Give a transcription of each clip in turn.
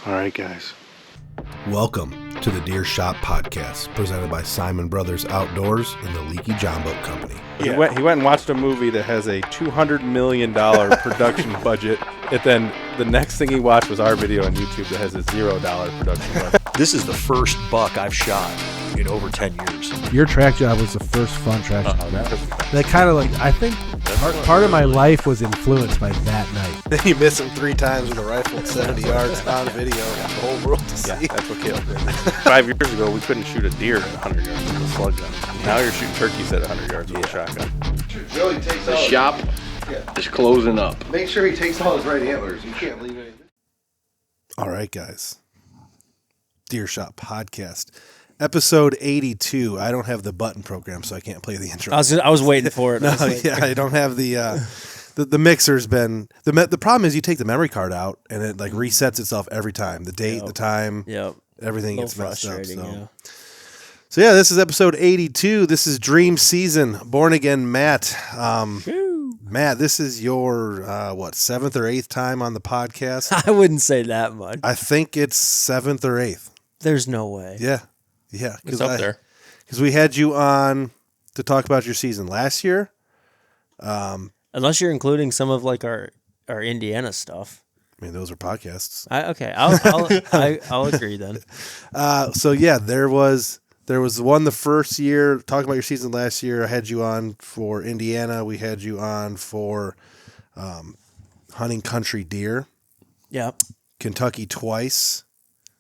All right, guys. Welcome to the Deer Shop Podcast, presented by Siman Brothers Outdoors and the Leaky John Boat Company. He went and watched a movie that has a $200 million production budget, and then the next thing he watched was our video on YouTube that has a $0 production budget. This is the first buck I've shot in over 10 years. Your track job was the first fun track job. That kind of like, I think part of my life was influenced by that night. Then you miss him 3 times with a rifle at 70 yards on video for the whole world to see. That's what Caleb did. 5 years ago, we couldn't shoot a deer at 100 yards with a slug gun. Now you're shooting turkeys at 100 yards with a shotgun. Joey takes The shop is closing up. Make sure he takes all his right antlers. You can't leave anything. All right, guys. Deer Shop Podcast, episode 82. I don't have the button program, so I can't play the intro. I was waiting for it. I don't have the mixer's been the problem is you take the memory card out and it like resets itself every time. The date, the time, everything gets messed up. So yeah, this is episode 82. This is Dream Season. Born Again Matt. Matt, this is your 7th or 8th time on the podcast? I wouldn't say that much. I think it's 7th or 8th. There's no way. Yeah. It's up there. Because we had you on to talk about your season last year. Unless you're including some of like our Indiana stuff. I mean, those are podcasts. I'll agree then. So yeah, there was one the first year, talking about your season last year. I had you on for Indiana. We had you on for hunting country deer. Yeah. Kentucky twice.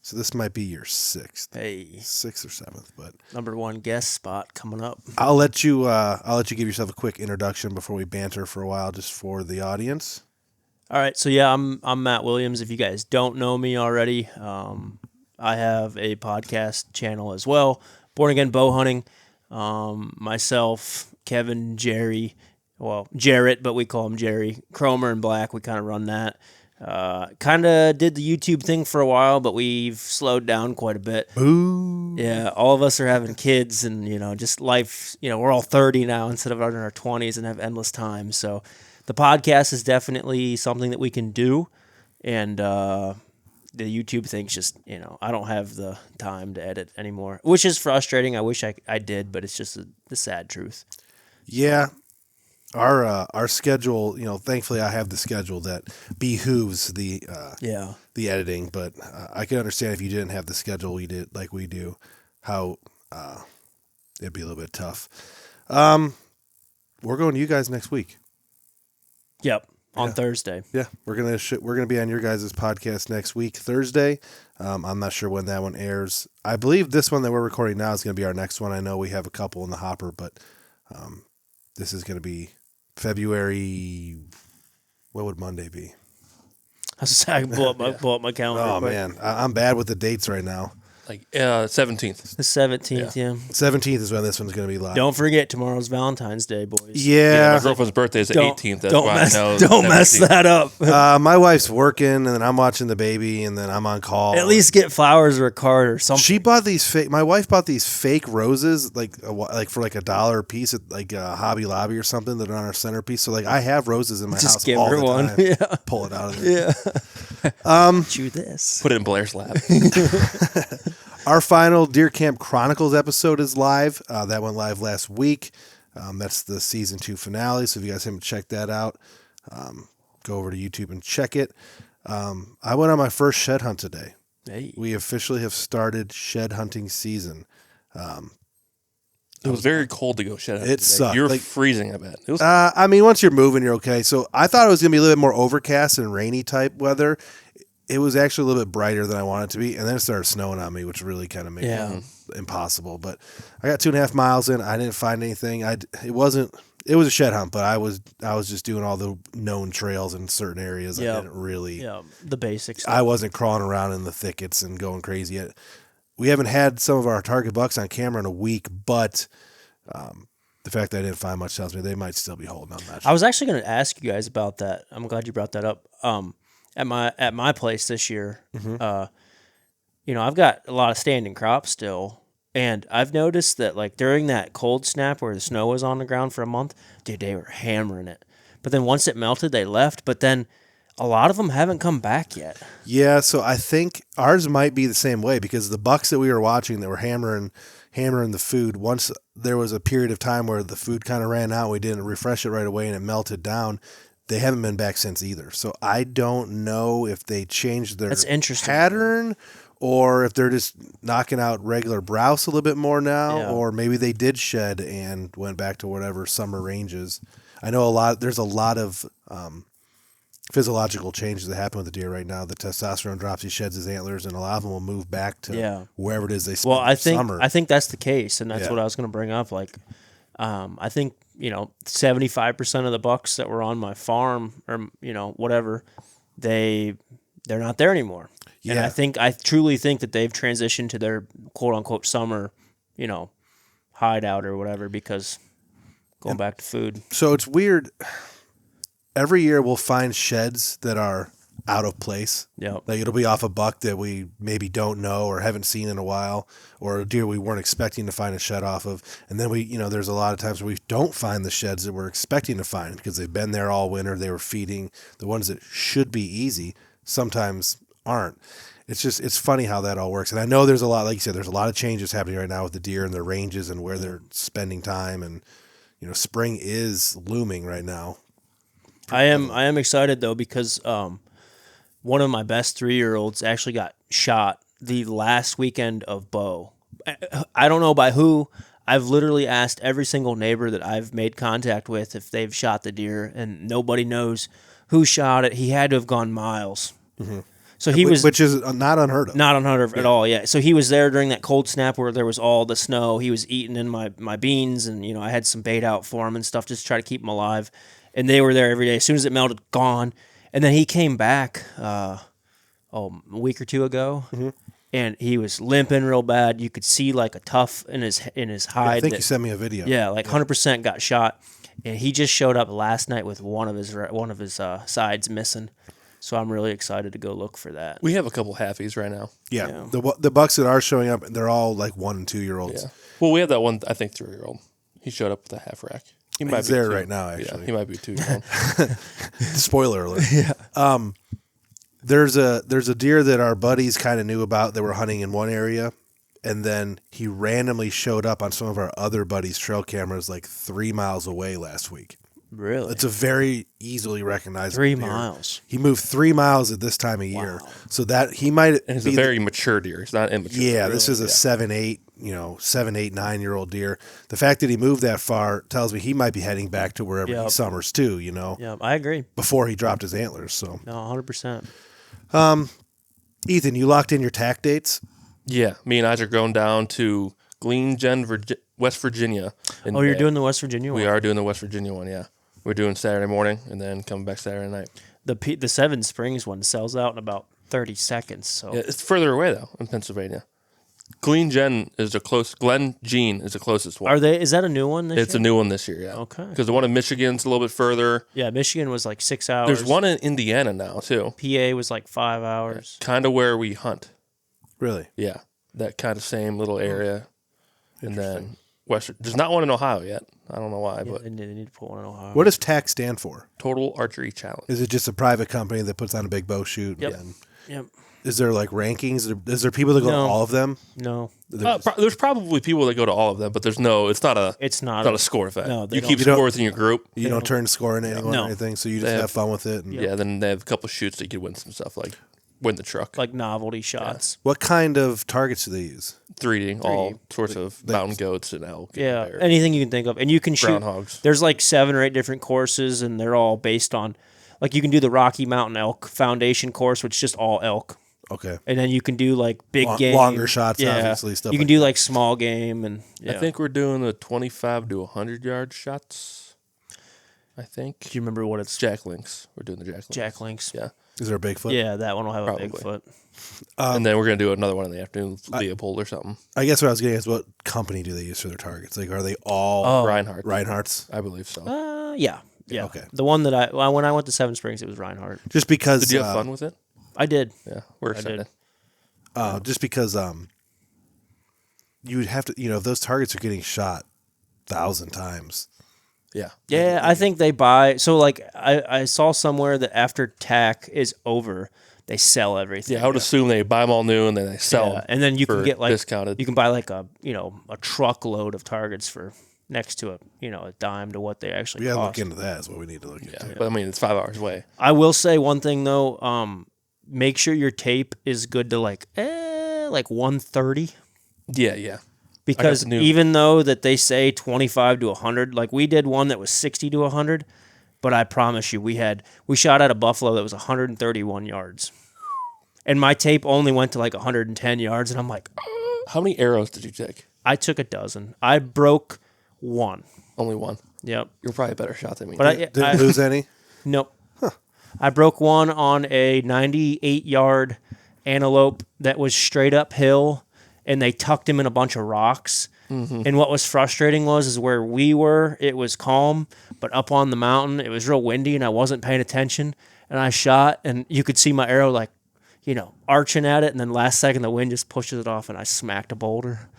So this might be your 6th. Hey. 6th or 7th, but number 1 guest spot coming up. I'll let you give yourself a quick introduction before we banter for a while, just for the audience. All right, so yeah, I'm Matt Williams. If you guys don't know me already, I have a podcast channel as well, Born Again Bowhunting. Myself, Kevin, Jerry, Jarrett, but we call him Jerry. Cromer and Black, we kind of run that. Kind of did the YouTube thing for a while, but we've slowed down quite a bit. Ooh. Yeah, all of us are having kids and, just life, we're all 30 now instead of in our 20s and have endless time. So the podcast is definitely something that we can do. And the YouTube thing's just, I don't have the time to edit anymore, which is frustrating. I wish I did, but it's just the sad truth. Yeah. Our schedule, thankfully I have the schedule that behooves the editing, but I can understand if you didn't have the schedule we did like we do, how it'd be a little bit tough. We're going to you guys next week. Yep, on Thursday. Yeah, we're gonna be on your guys' podcast next week, Thursday. I'm not sure when that one airs. I believe this one that we're recording now is gonna be our next one. I know we have a couple in the hopper, but this is gonna be February. What would Monday be? I can pull up my calendar. Oh man, I'm bad with the dates right now. Like 17th. The 17th, yeah. 17th is when this one's going to be live. Don't forget, tomorrow's Valentine's Day, boys. Yeah. My girlfriend's birthday is the 18th. That's why I know. Don't mess that up. My wife's working, and then I'm watching the baby, and then I'm on call. At least get flowers or a card or something. She bought these fake. My wife bought these fake roses, like for like $1 a piece at like Hobby Lobby or something that are on our centerpiece. So like I have roses in my house Just give all her the one. time. Yeah. Pull it out of there. Yeah. Chew this. Put it in Blair's lap. Our final Deer Camp Chronicles episode is live. That went live last week. That's the season 2 finale. So if you guys haven't checked that out, go over to YouTube and check it. I went on my first shed hunt today. Hey. We officially have started shed hunting season. It was very cold to go shed hunting. It sucked. You're freezing, I bet. It was, I mean, once you're moving, you're okay. So I thought it was going to be a little bit more overcast and rainy type weather. It was actually a little bit brighter than I wanted it to be, and then it started snowing on me, which really kind of made it impossible. But I got 2.5 miles in. I didn't find anything. It was a shed hunt, but I was just doing all the known trails in certain areas. I didn't really the basics. I wasn't crawling around in the thickets and going crazy yet. We haven't had some of our target bucks on camera in a week, but the fact that I didn't find much tells me they might still be holding on. I was actually going to ask you guys about that. I'm glad you brought that up. At my place this year, I've got a lot of standing crops still, and I've noticed that like during that cold snap where the snow was on the ground for a month, dude, they were hammering it. But then once it melted, they left. But then a lot of them haven't come back yet. Yeah, so I think ours might be the same way because the bucks that we were watching that were hammering the food, once there was a period of time where the food kind of ran out, we didn't refresh it right away and it melted down. They haven't been back since either. So I don't know if they changed their pattern or if they're just knocking out regular browse a little bit more now, or maybe they did shed and went back to whatever summer ranges. I know there's a lot of physiological changes that happen with the deer right now. The testosterone drops, he sheds his antlers, and a lot of them will move back to wherever it is they spend summer. I think that's the case, and that's what I was going to bring up. Like, I think 75% of the bucks that were on my farm, or whatever, they're not there anymore. Yeah. And I truly think that they've transitioned to their quote unquote summer, hideout or whatever, because going back to food. So it's weird. Every year we'll find sheds that are out of place. Yeah. Like it'll be off a buck that we maybe don't know or haven't seen in a while, or a deer we weren't expecting to find a shed off of. And then there's a lot of times where we don't find the sheds that we're expecting to find because they've been there all winter. They were feeding. The ones that should be easy sometimes aren't. It's funny how that all works. And I know there's a lot, like you said, there's a lot of changes happening right now with the deer and their ranges and where they're spending time. And, spring is looming right now. I am excited though, because one of my best 3-year-olds actually got shot the last weekend of bow. I don't know by who. I've literally asked every single neighbor that I've made contact with if they've shot the deer, and nobody knows who shot it. He had to have gone miles. Mm-hmm. So which is not unheard of. Not unheard of at all, yeah. So he was there during that cold snap where there was all the snow. He was eating in my beans, and I had some bait out for him and stuff just to try to keep him alive. And they were there every day. As soon as it melted, gone. And then he came back a week or two ago, and he was limping real bad. You could see like a tuft in his hide. I think you sent me a video. Yeah, 100% got shot, and he just showed up last night with one of his sides missing. So I'm really excited to go look for that. We have a couple halfies right now. Yeah. The bucks that are showing up, they're all like 1 and 2 year olds. Yeah. Well, we have that one, I think, 3-year-old. He showed up with a half rack. He might He's be there 2. right now, actually. Yeah, he might be 2 years old. Spoiler alert. Yeah. There's a deer that our buddies kind of knew about that were hunting in one area, and then he randomly showed up on some of our other buddies' trail cameras like 3 miles away last week. Really? It's a very easily recognizable 3 deer. miles. He moved 3 miles at this time of year. So that he might and it's a very mature deer. It's not immature. Yeah, this is a 7, 8, 9-year-old deer. The fact that he moved that far tells me he might be heading back to wherever he summers too, Yeah, I agree. Before he dropped his antlers, so. No, 100%. Ethan, you locked in your tack dates? Yeah, me and Isaac are going down to Glen, West Virginia. You're doing the West Virginia one? We are doing the West Virginia one, yeah. We're doing Saturday morning and then coming back Saturday night. The Seven Springs one sells out in about 30 seconds. So yeah, it's further away though, in Pennsylvania. Glen Jean is the closest one. Is that a new one this year? It's a new one this year, yeah. Okay. Because the one in Michigan's a little bit further. Yeah, Michigan was like 6 hours. There's one in Indiana now too. PA was like 5 hours. Kind of where we hunt. Really? Yeah. That kind of same little area. And then there's not one in Ohio yet. I don't know why, but they need to put one in Ohio. What does TAC stand for? Total Archery Challenge. Is it just a private company that puts on a big bow shoot? Yep. Yep. Is there like rankings? Is there people that go to all of them? No. There's probably people that go to all of them, but it's not a score event. No, you keep score within your group. You don't turn score into anyone or anything, so you just have fun with it. Yeah, then they have a couple shoots that you could win some stuff like win the truck. Like novelty shots. What kind of targets do they use? 3D, all sorts of mountain goats and elk. Yeah, and anything you can think of. And you can shoot. Groundhogs. There's like 7 or 8 different courses, and they're all based on, like you can do the Rocky Mountain Elk Foundation course, which is just all elk. Okay. And then you can do like big game. Longer shots, obviously. Stuff you can do like small game. And I think we're doing the 25 to 100 yard shots. I think. Do you remember what it's? Jack Links. We're doing the Jack Links. Jack Links. Yeah. Is there a Bigfoot? Yeah, that one will have Probably. a Bigfoot. And then we're going to do another one in the afternoon, Leopold or something. I guess what I was getting at is what company do they use for their targets? Like, are they all Reinhardt's? I believe so. Yeah. Okay. The one that when I went to Seven Springs, it was Reinhardt. Just because. Did you have fun with it? I did. Yeah, we're excited. Just because you would have to, if those targets are getting shot 1,000 times, Yeah. Yeah, I think they buy. So like I saw somewhere that after TAC is over, they sell everything. Yeah, I would assume they buy them all new and then they sell them. And then you can get like discounted. You can buy like a truckload of targets for next to a dime to what they actually We got to cost. look into that. Is what we need to look into. But I mean, it's 5 hours away. I will say one thing though. Make sure your tape is good to like 130. Yeah. Because even though that they say 25 to 100, like we did one that was 60 to 100, but I promise you, we shot at a buffalo that was 131 yards. And my tape only went to like 110 yards, and I'm like, how many arrows did you take? I took a dozen. I broke one. Only one. Yep. You're probably a better shot than me. But Didn't lose any? Nope. Huh. I broke one on a 98-yard antelope that was straight uphill, and they tucked him in a bunch of rocks. Mm-hmm. And what was frustrating is where we were, it was calm, but up on the mountain, it was real windy, and I wasn't paying attention. And I shot, and you could see my arrow like, arching at it, and then last second the wind just pushes it off, and I smacked a boulder.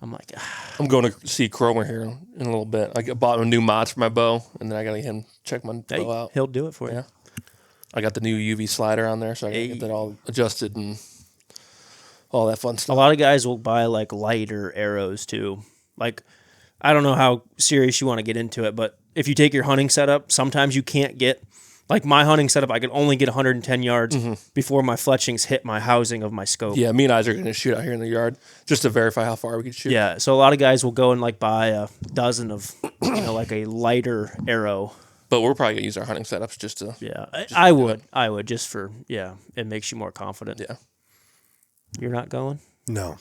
I'm like, I'm going to see Cromer here in a little bit. I bought a new mods for my bow, and then I got to get him check my bow out. He'll do it for you. Yeah. I got the new UV slider on there, so I got to get that all adjusted and all that fun stuff. A lot of guys will buy like lighter arrows too. Like, I don't know how serious you want to get into it, but if you take your hunting setup, sometimes you can't get, like my hunting setup, I could only get 110 yards before my fletchings hit my housing of my scope. Yeah, me and Isaac are going to shoot out here in the yard just to verify how far we can shoot. Yeah, so a lot of guys will go and like buy a dozen of, like a lighter arrow. But we're probably going to use our hunting setups just to... Yeah, I would just for, it makes you more confident. Yeah. You're not going? No,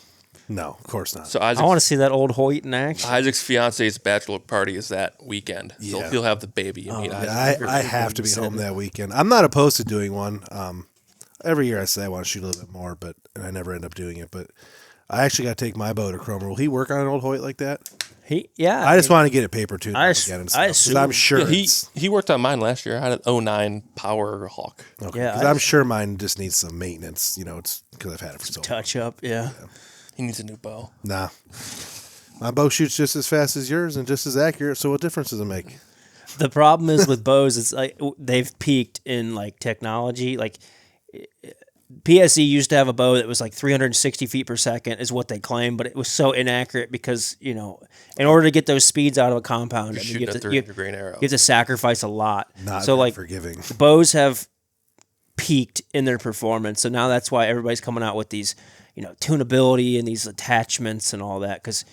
of course not. So I want to see that old Hoyt in action. Isaac's fiance's bachelor party is that weekend, so he'll have the baby. I have to be home that weekend. I'm not opposed to doing one. Every year I say I want to shoot a little bit more, and I never end up doing it. But I actually got to take my bow to Cromer. Will he work on an old Hoyt like that? I just want to get it paper tuned. I assume. I'm sure he worked on mine last year. I had an 09 Power Hawk. Okay, because I'm sure mine just needs some maintenance. It's because I've had it for so long. Touch up, yeah. He needs a new bow. Nah, my bow shoots just as fast as yours and just as accurate. So what difference does it make? The problem is with bows, it's like they've peaked in like technology. Like PSE used to have a bow that was like 360 feet per second is what they claim, but it was so inaccurate because, in order to get those speeds out of a compound, you have to sacrifice a lot. Not so like forgiving. The bows have peaked in their performance. So now that's why everybody's coming out with these, tunability and these attachments and all that. Because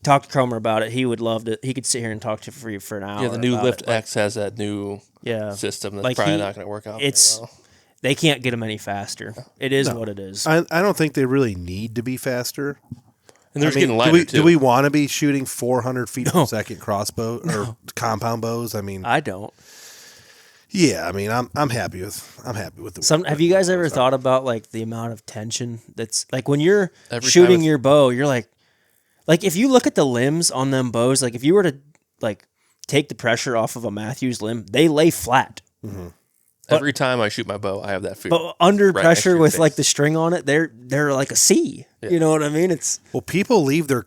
talk to Cromer about it. He would love to. He could sit here and talk to you for an hour. Yeah, the new Lift X has that new system that's probably not going to work out. They can't get them any faster. It is what it is. I don't think they really need to be faster. And they're getting lighter, too. Do we want to be shooting 400 feet per second crossbow or compound bows? I mean, I don't. Yeah, I mean, I'm happy with the. Have you guys ever thought about like the amount of tension that's like when you're shooting your bow? You're like if you look at the limbs on them bows, like if you were to like take the pressure off of a Matthews limb, they lay flat. Mm-hmm. Every time I shoot my bow, I have that fear. But under pressure with like the string on it, they're like a C. Yeah. You know what I mean? People leave their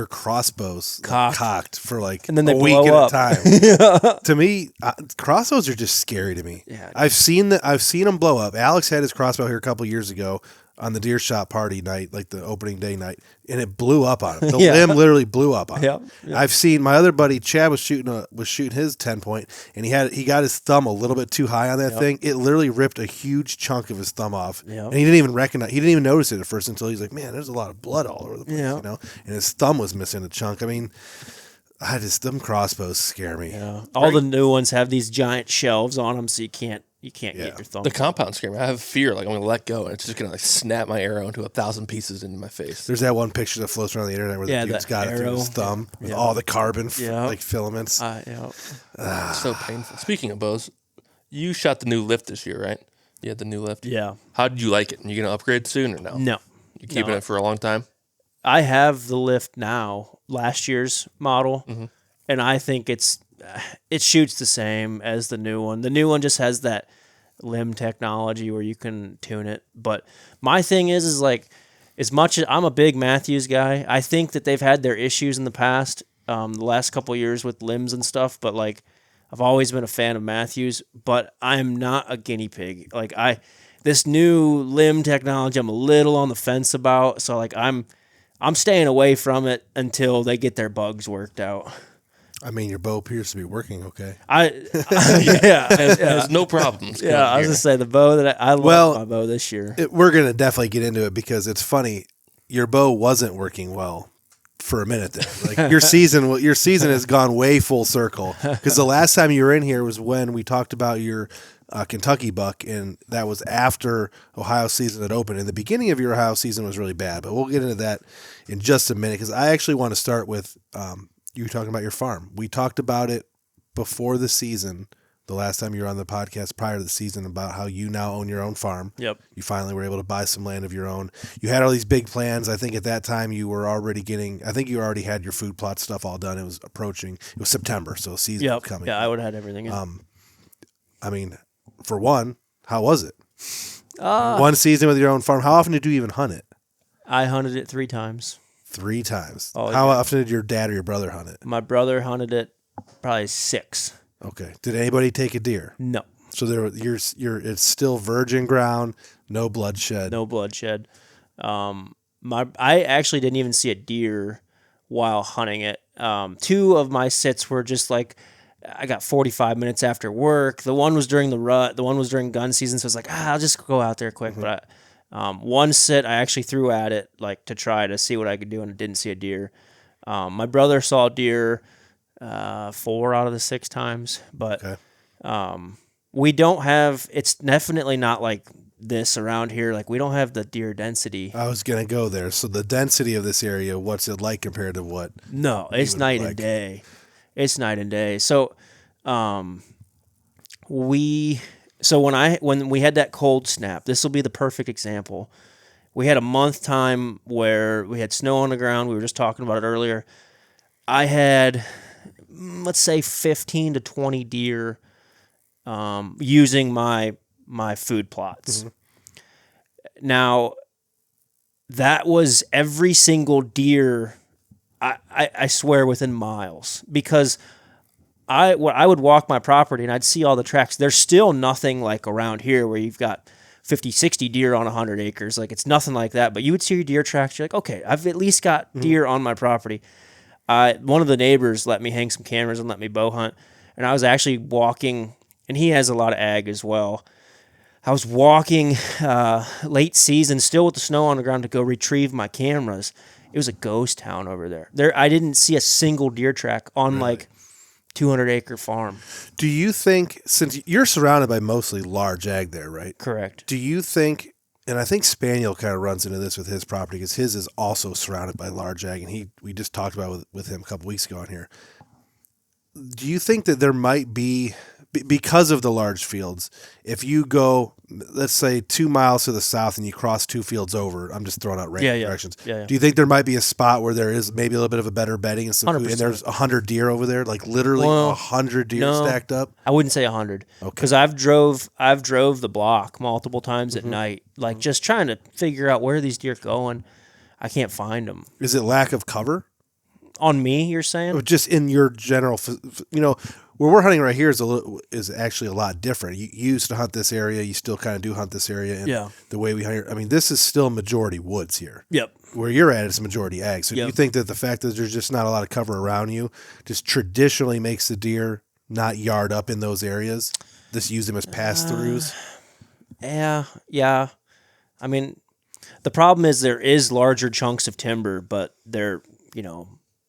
crossbows cocked for like and then they a week blow at a time. To me, crossbows are just scary to me. Yeah, I've seen them blow up. Alex had his crossbow here a couple years ago on the deer shot party night, like the opening day night, and it blew up on him. The limb literally blew up on him. Yeah. I've seen my other buddy Chad was shooting his 10-point, and he got his thumb a little bit too high on that thing. It literally ripped a huge chunk of his thumb off, and he didn't even notice it at first until he's like, "Man, there's a lot of blood all over the place," and his thumb was missing a chunk. I mean, them crossbows scare me. Yeah. All the new ones have these giant shelves on them, so you can't get your thumb. The compound scare me. I have fear, like I'm gonna let go and it's just gonna like snap my arrow into 1,000 pieces into my face. There's that one picture that floats around the internet where the dude's got it through his thumb with all the carbon like filaments. It's so painful. Speaking of bows, you shot the new Lift this year, right? You had the new Lift. Yeah. How did you like it? Are you gonna upgrade soon or no? No. You keeping it for a long time? I have the Lift now, last year's model, and I think it shoots the same as the new one. The new one just has that limb technology where you can tune it. But my thing is like, as much as I'm a big Matthews guy, I think that they've had their issues in the past. the last couple of years with limbs and stuff, but like I've always been a fan of Matthews, but I'm not a guinea pig. Like this new limb technology, I'm a little on the fence about. So like I'm staying away from it until they get their bugs worked out. I mean, your bow appears to be working okay. There's no problems. Yeah, I was gonna say the bow that I love my bow this year. We're gonna definitely get into it because it's funny. Your bow wasn't working well for a minute there. Like your season has gone way full circle. Because the last time you were in here was when we talked about your Kentucky buck, and that was after Ohio season had opened. And the beginning of your Ohio season was really bad, but we'll get into that in just a minute because I actually want to start with you talking about your farm. We talked about it before the season, the last time you were on the podcast prior to the season, about how you now own your own farm. Yep. You finally were able to buy some land of your own. You had all these big plans. I think at that time you were already you already had your food plot stuff all done. It was approaching. It was September, so season was coming. Yeah, I would have had everything in. I mean, for one, how was it? One season with your own farm. How often did you even hunt it? I hunted it 3 times. 3 times. Oh, how often did your dad or your brother hunt it? My brother hunted it probably 6. Okay. Did anybody take a deer? No. So it's still virgin ground, no bloodshed. No bloodshed. I actually didn't even see a deer while hunting it. 2 of my sits were just like, I got 45 minutes after work. The one was during the rut. The one was during gun season. So I was like, I'll just go out there quick. But one sit I actually threw at it like to try to see what I could do, and didn't see a deer. My brother saw a deer 4 out of the 6 times, but we don't have. It's definitely not like this around here. Like we don't have the deer density. I was gonna go there. So the density of this area, what's it like compared to what? No, it's night and day. It's night and day. So, when we had that cold snap, this will be the perfect example. We had a month time where we had snow on the ground. We were just talking about it earlier. I had, let's say, 15 to 20 deer using my food plots. Mm-hmm. Now, that was every single deer, I swear, within miles, because I would walk my property and I'd see all the tracks. There's still nothing like around here where you've got 50, 60 deer on 100 acres. Like it's nothing like that, but you would see your deer tracks. You're like, okay, I've at least got deer on my property. One of the neighbors let me hang some cameras and let me bow hunt. And I was actually walking, and he has a lot of ag as well. I was walking late season, still with the snow on the ground, to go retrieve my cameras. It was a ghost town over there. I didn't see a single deer track on like 200-acre farm. Do you think, since you're surrounded by mostly large ag there, right? Correct. Do you think, and I think Spaniel kind of runs into this with his property because his is also surrounded by large ag, and we just talked about with him a couple weeks ago on here. Do you think that there might be, because of the large fields, if you go, let's say 2 miles to the south and you cross 2 fields over, I'm just throwing out random directions. Yeah. Do you think there might be a spot where there is maybe a little bit of a better bedding and some food, and there's 100 deer over there, like literally 100 deer stacked up? I wouldn't say 100. Okay. Because I've drove the block multiple times at night, like just trying to figure out where these deer going. I can't find them. Is it lack of cover? On me, you're saying? Just in your general, where we're hunting right here is actually a lot different. You used to hunt this area. You still kind of do hunt this area. And the way we hunt here, I mean, this is still majority woods here. Yep. Where you're at, it's majority ag. So do you think that the fact that there's just not a lot of cover around you just traditionally makes the deer not yard up in those areas? Just use them as pass-throughs? Yeah. I mean, the problem is there is larger chunks of timber, but they're,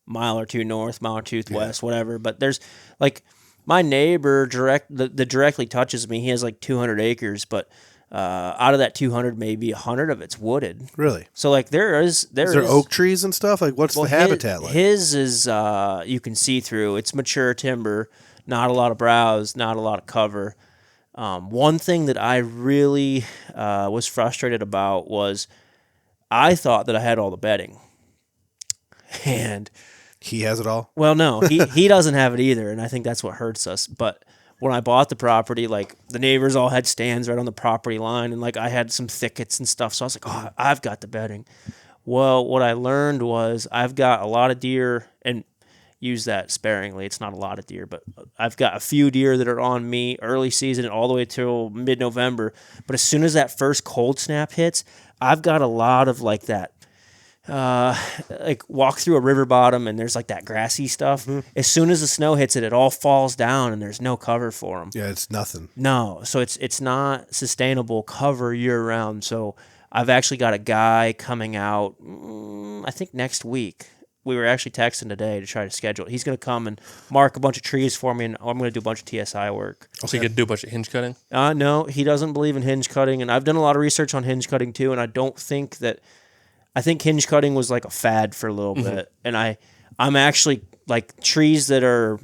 mile or 2 north, mile or 2 west, whatever. But there's like my neighbor that directly touches me. He has like 200 acres, but out of that 200, maybe 100 of it's wooded. Really? So like there is oak trees and stuff. Like what's the habitat like? His is you can see through. It's mature timber, not a lot of browse, not a lot of cover. One thing that I really was frustrated about was I thought that I had all the bedding, and he has it all? Well, no, he doesn't have it either, and I think that's what hurts us. But when I bought the property, like the neighbors all had stands right on the property line, and like I had some thickets and stuff, so I was like, oh, I've got the bedding. Well, what I learned was I've got a lot of deer, and use that sparingly. It's not a lot of deer, but I've got a few deer that are on me early season all the way till mid-November. But as soon as that first cold snap hits, I've got a lot of like that. Like walk through a river bottom and there's like that grassy stuff. As soon as the snow hits it, it all falls down and there's no cover for them. Yeah, it's nothing. No, so it's not sustainable cover year round. So I've actually got a guy coming out, I think next week. We were actually texting today to try to schedule it. He's going to come and mark a bunch of trees for me, and I'm going to do a bunch of TSI work. So you could do a bunch of hinge cutting? No, he doesn't believe in hinge cutting, and I've done a lot of research on hinge cutting too, and I think hinge cutting was like a fad for a little bit, and I'm actually like trees that are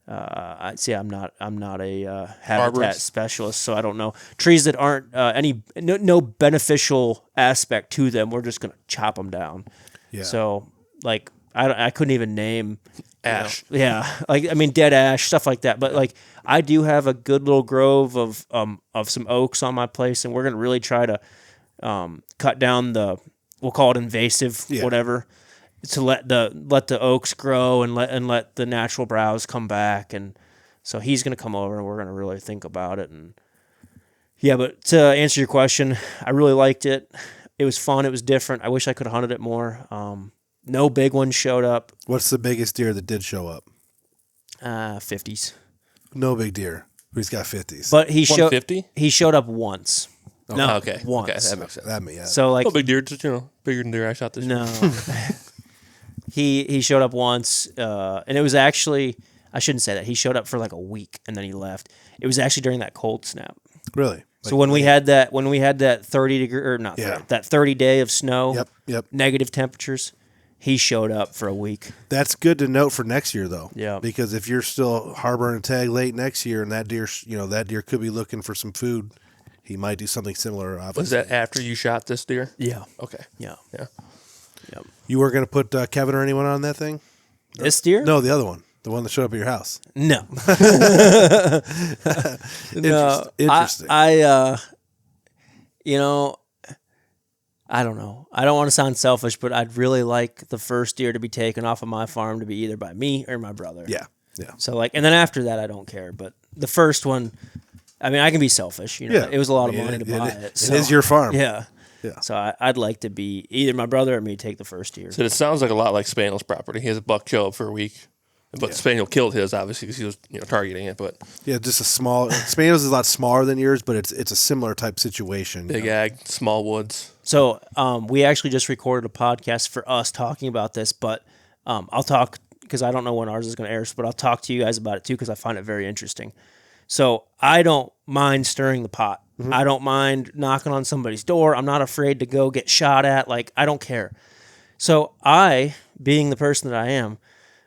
I'm not a habitat specialist, so I don't know trees that aren't no beneficial aspect to them. We're just gonna chop them down. Yeah. So like I couldn't even name ash. Like I mean dead ash, stuff like that. But like I do have a good little grove of some oaks on my place, and we're gonna really try to cut down we'll call it invasive whatever, to let the oaks grow and let the natural browse come back. And so he's gonna come over and we're gonna really think about it. And yeah, but to answer your question, I really liked it. It was fun. It was different. I wish I could have hunted it more. No big ones showed up. What's the biggest deer that did show up? 50s. No big deer. He's got 50s. But he showed up once. Oh, no, okay. once. Okay, that makes sense. So like, big deer, just bigger than deer I shot this year. No. He showed up once, and it was actually, I shouldn't say that. He showed up for like a week and then he left. It was actually during that cold snap. Really? So when we had that 30 degree or not 30, that 30 day of snow, negative temperatures, he showed up for a week. That's good to note for next year though. Yeah. Because if you're still harboring a tag late next year and that deer could be looking for some food, he might do something similar. Obviously. Was that after you shot this deer? Yeah. Okay. Yeah. Yeah. Yep. You weren't going to put Kevin or anyone on that thing? This deer? No, the other one. The one that showed up at your house. No. No. Interesting. I don't know. I don't want to sound selfish, but I'd really like the first deer to be taken off of my farm to be either by me or my brother. Yeah. Yeah. So and then after that, I don't care. But the first one, I mean, I can be selfish. It was a lot of money to buy it. So, it is your farm. Yeah. Yeah. So I'd like to be either my brother or me take the first deer. So it sounds like a lot like Spaniel's property. He has a buck show up for a week. But Spaniel killed his, obviously, because he was targeting it. But yeah, just a small. Spaniel's is a lot smaller than yours, but it's a similar type situation. Big ag, small woods. So we actually just recorded a podcast for us talking about this, but I'll talk because I don't know when ours is going to air, but I'll talk to you guys about it too because I find it very interesting. So I don't mind stirring the pot. Mm-hmm. I don't mind knocking on somebody's door. I'm not afraid to go get shot at. Like, I don't care. So I, being the person that I am,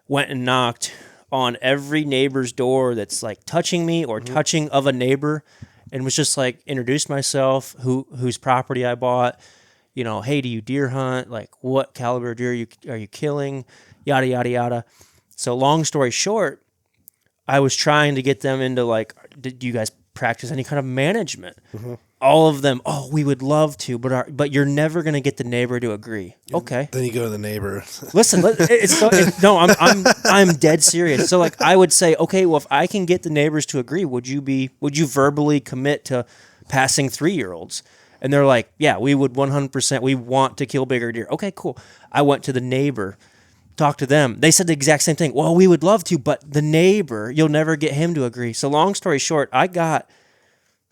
went and knocked on every neighbor's door that's like touching me or touching of a neighbor, and was just like introduced myself, whose property I bought, hey, do you deer hunt? Like, what caliber deer are you killing? Yada yada yada. So long story short, I was trying to get them into like, do you guys practice any kind of management? Mm-hmm. All of them, we would love to, but you're never going to get the neighbor to agree. Okay. Then you go to the neighbor. Listen, I'm dead serious. So like I would say, okay, well, if I can get the neighbors to agree, would you verbally commit to passing 3-year-olds? And they're like, yeah, we would 100%. We want to kill bigger deer. Okay, cool. I went to the neighbor, talked to them. They said the exact same thing. Well, we would love to, but the neighbor, you'll never get him to agree. So long story short, I got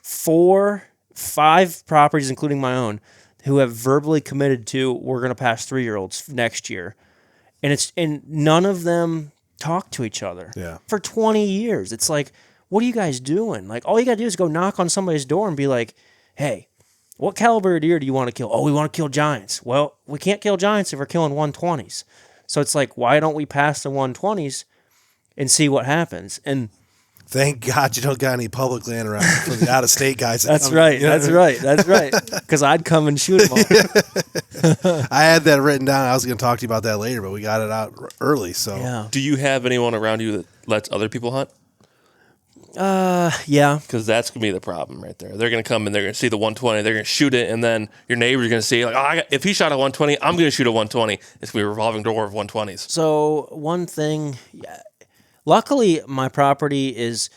5 properties, including my own, who have verbally committed to we're going to pass 3-year-olds next year, and none of them talk to each other. Yeah. For 20 years, it's like, what are you guys doing? Like, all you got to do is go knock on somebody's door and be like, hey, what caliber of deer do you want to kill? Oh, we want to kill giants. Well, we can't kill giants if we're killing 120s. So it's like, why don't we pass the 120s and see what happens? And thank God you don't got any public land around for the out-of-state guys. That's right. That's right. Because I'd come and shoot them all. I had that written down. I was going to talk to you about that later, but we got it out early. So, yeah. Do you have anyone around you that lets other people hunt? Yeah. Because that's going to be the problem right there. They're going to come and they're going to see the 120. They're going to shoot it, and then your neighbor's going to see, like, if he shot a 120, I'm going to shoot a 120. It's going to be a revolving door of 120s. So one thing, luckily my property is,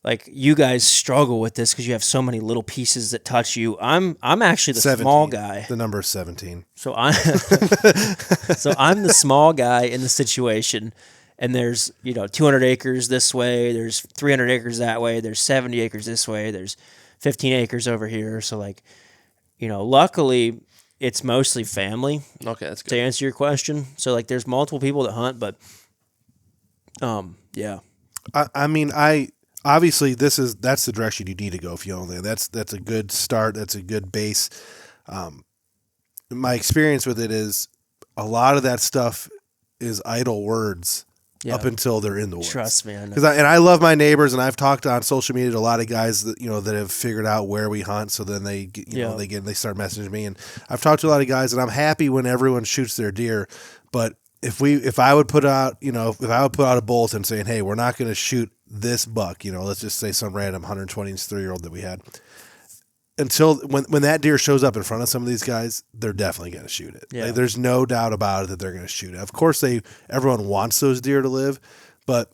like, you guys struggle with this because you have so many little pieces that touch you. I'm actually the 17. small guy. The number is 17. So I'm the small guy in the situation, and there's 200 acres this way, there's 300 acres that way, there's 70 acres this way, there's 15 acres over here. So, like, luckily it's mostly family. Okay, that's good. To answer your question, so, like, there's multiple people that hunt, but yeah. I mean, obviously that's the direction you need to go if you own land. That's a good start. That's a good base. My experience with it is a lot of that stuff is idle words up until they're in the woods. Trust me, I know. I love my neighbors, and I've talked on social media to a lot of guys that that have figured out where we hunt. So then they they start messaging me, and I've talked to a lot of guys, and I'm happy when everyone shoots their deer. But if I would put out a bulletin saying, hey, we're not going to shoot this buck, let's just say some random 120-inch 3-year-old that we had, until when that deer shows up in front of some of these guys, they're definitely going to shoot it. Yeah. Like, there's no doubt about it that they're going to shoot it. Of course, everyone wants those deer to live, but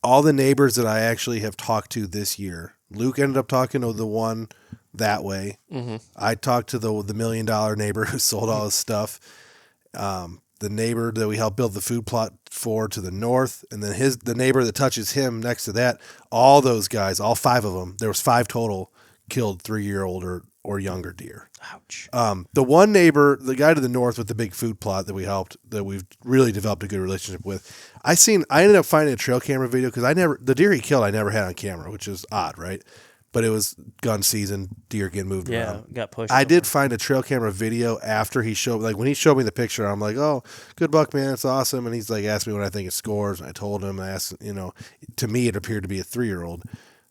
all the neighbors that I actually have talked to this year, Luke ended up talking to the one that way. Mm-hmm. I talked to the $1 million neighbor who sold all his stuff. The neighbor that we helped build the food plot for to the north, and then the neighbor that touches him next to that, all those guys, all 5 of them, there was 5 total, killed 3-year-old or younger deer. Ouch. The one neighbor, the guy to the north with the big food plot that we helped, that we've really developed a good relationship with, I ended up finding a trail camera video because the deer he killed I never had on camera, which is odd, right? But it was gun season, deer getting moved around. Yeah, got pushed. I did find a trail camera video after he showed, like, when he showed me the picture, I'm like, oh, good buck, man, it's awesome. And he's like, asked me what I think it scores, and I told him, to me it appeared to be a 3-year-old.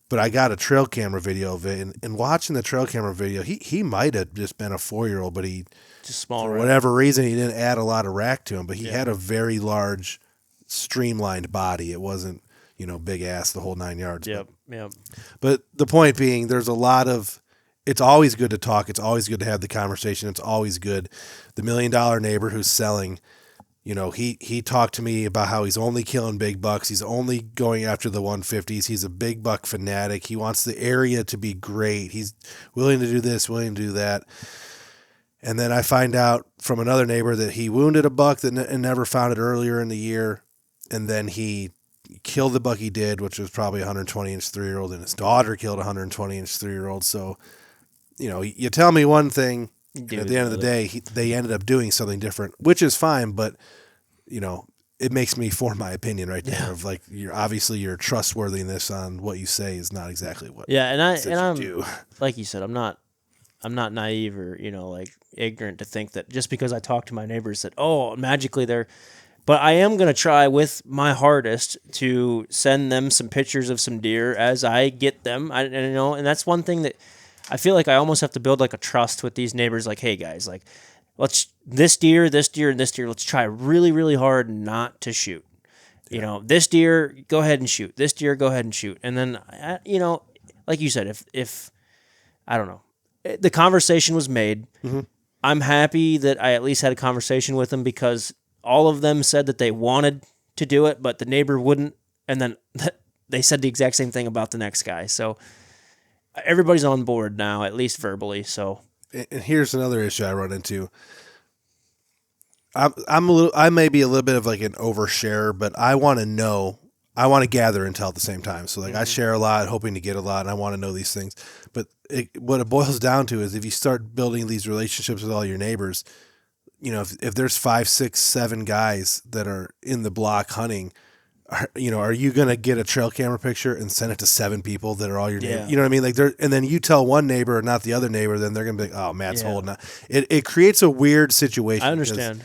But I got a trail camera video of it, and watching the trail camera video, he might have just been a 4-year-old, but he just small, for whatever reason, he didn't add a lot of rack to him, but he had a very large, streamlined body. It wasn't, big ass the whole 9 yards. Yep. But the point being, there's a lot of, it's always good to talk. It's always good to have the conversation. It's always good. The $1 million neighbor who's selling, he talked to me about how he's only killing big bucks. He's only going after the 150s. He's a big buck fanatic. He wants the area to be great. He's willing to do this, willing to do that. And then I find out from another neighbor that he wounded a buck and never found it earlier in the year. And then he killed the buck he did, which was probably a 120-inch 3-year-old, and his daughter killed a 120-inch 3-year-old. So, you tell me one thing, and at the end of the day, they ended up doing something different, which is fine, but, it makes me form my opinion right there of, like, your trustworthiness on what you say is not exactly what I'm do. Like you said, I'm not naive or, like, ignorant to think that just because I talk to my neighbors that, magically they're. But I am going to try with my hardest to send them some pictures of some deer as I get them. And that's one thing that I feel like I almost have to build, like, a trust with these neighbors. Like, hey guys, like, this deer, and this deer, let's try really, really hard not to shoot. This deer, go ahead and shoot. This deer, go ahead and shoot. And then, like you said, if I don't know, the conversation was made, I'm happy that I at least had a conversation with them because all of them said that they wanted to do it, but the neighbor wouldn't. And then they said the exact same thing about the next guy. So everybody's on board now, at least verbally. So, and here's another issue I run into. I may be a little bit of like an overshare, but I want to gather intel at the same time. So, like, I share a lot, hoping to get a lot, and I want to know these things. But what it boils down to is if you start building these relationships with all your neighbors, if there's 5, 6, 7 guys that are in the block hunting, are you going to get a trail camera picture and send it to 7 people that are all your neighbors? You know what I mean? Like, and then you tell one neighbor, not the other neighbor, then they're going to be like, oh, Matt's holding out. It creates a weird situation. I understand.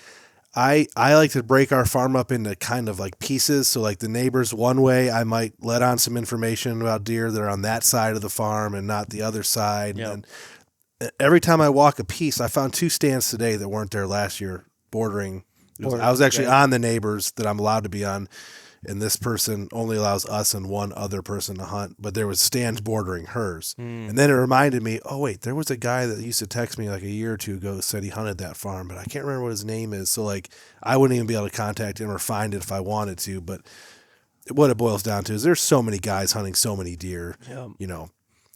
I like to break our farm up into kind of like pieces. So, like, the neighbors one way, I might let on some information about deer that are on that side of the farm and not the other side. Yep. And every time I walk a piece, I found 2 stands today that weren't there last year, bordering. I was actually on the neighbors that I'm allowed to be on. and this person only allows us and one other person to hunt, but there was stands bordering hers. And then it reminded me, oh wait, there was a guy that used to text me like a year or two ago, said he hunted that farm, but I can't remember what his name is. So like I wouldn't even be able to contact him or find it if I wanted to. But what it boils down to is there's so many guys hunting so many deer, you know.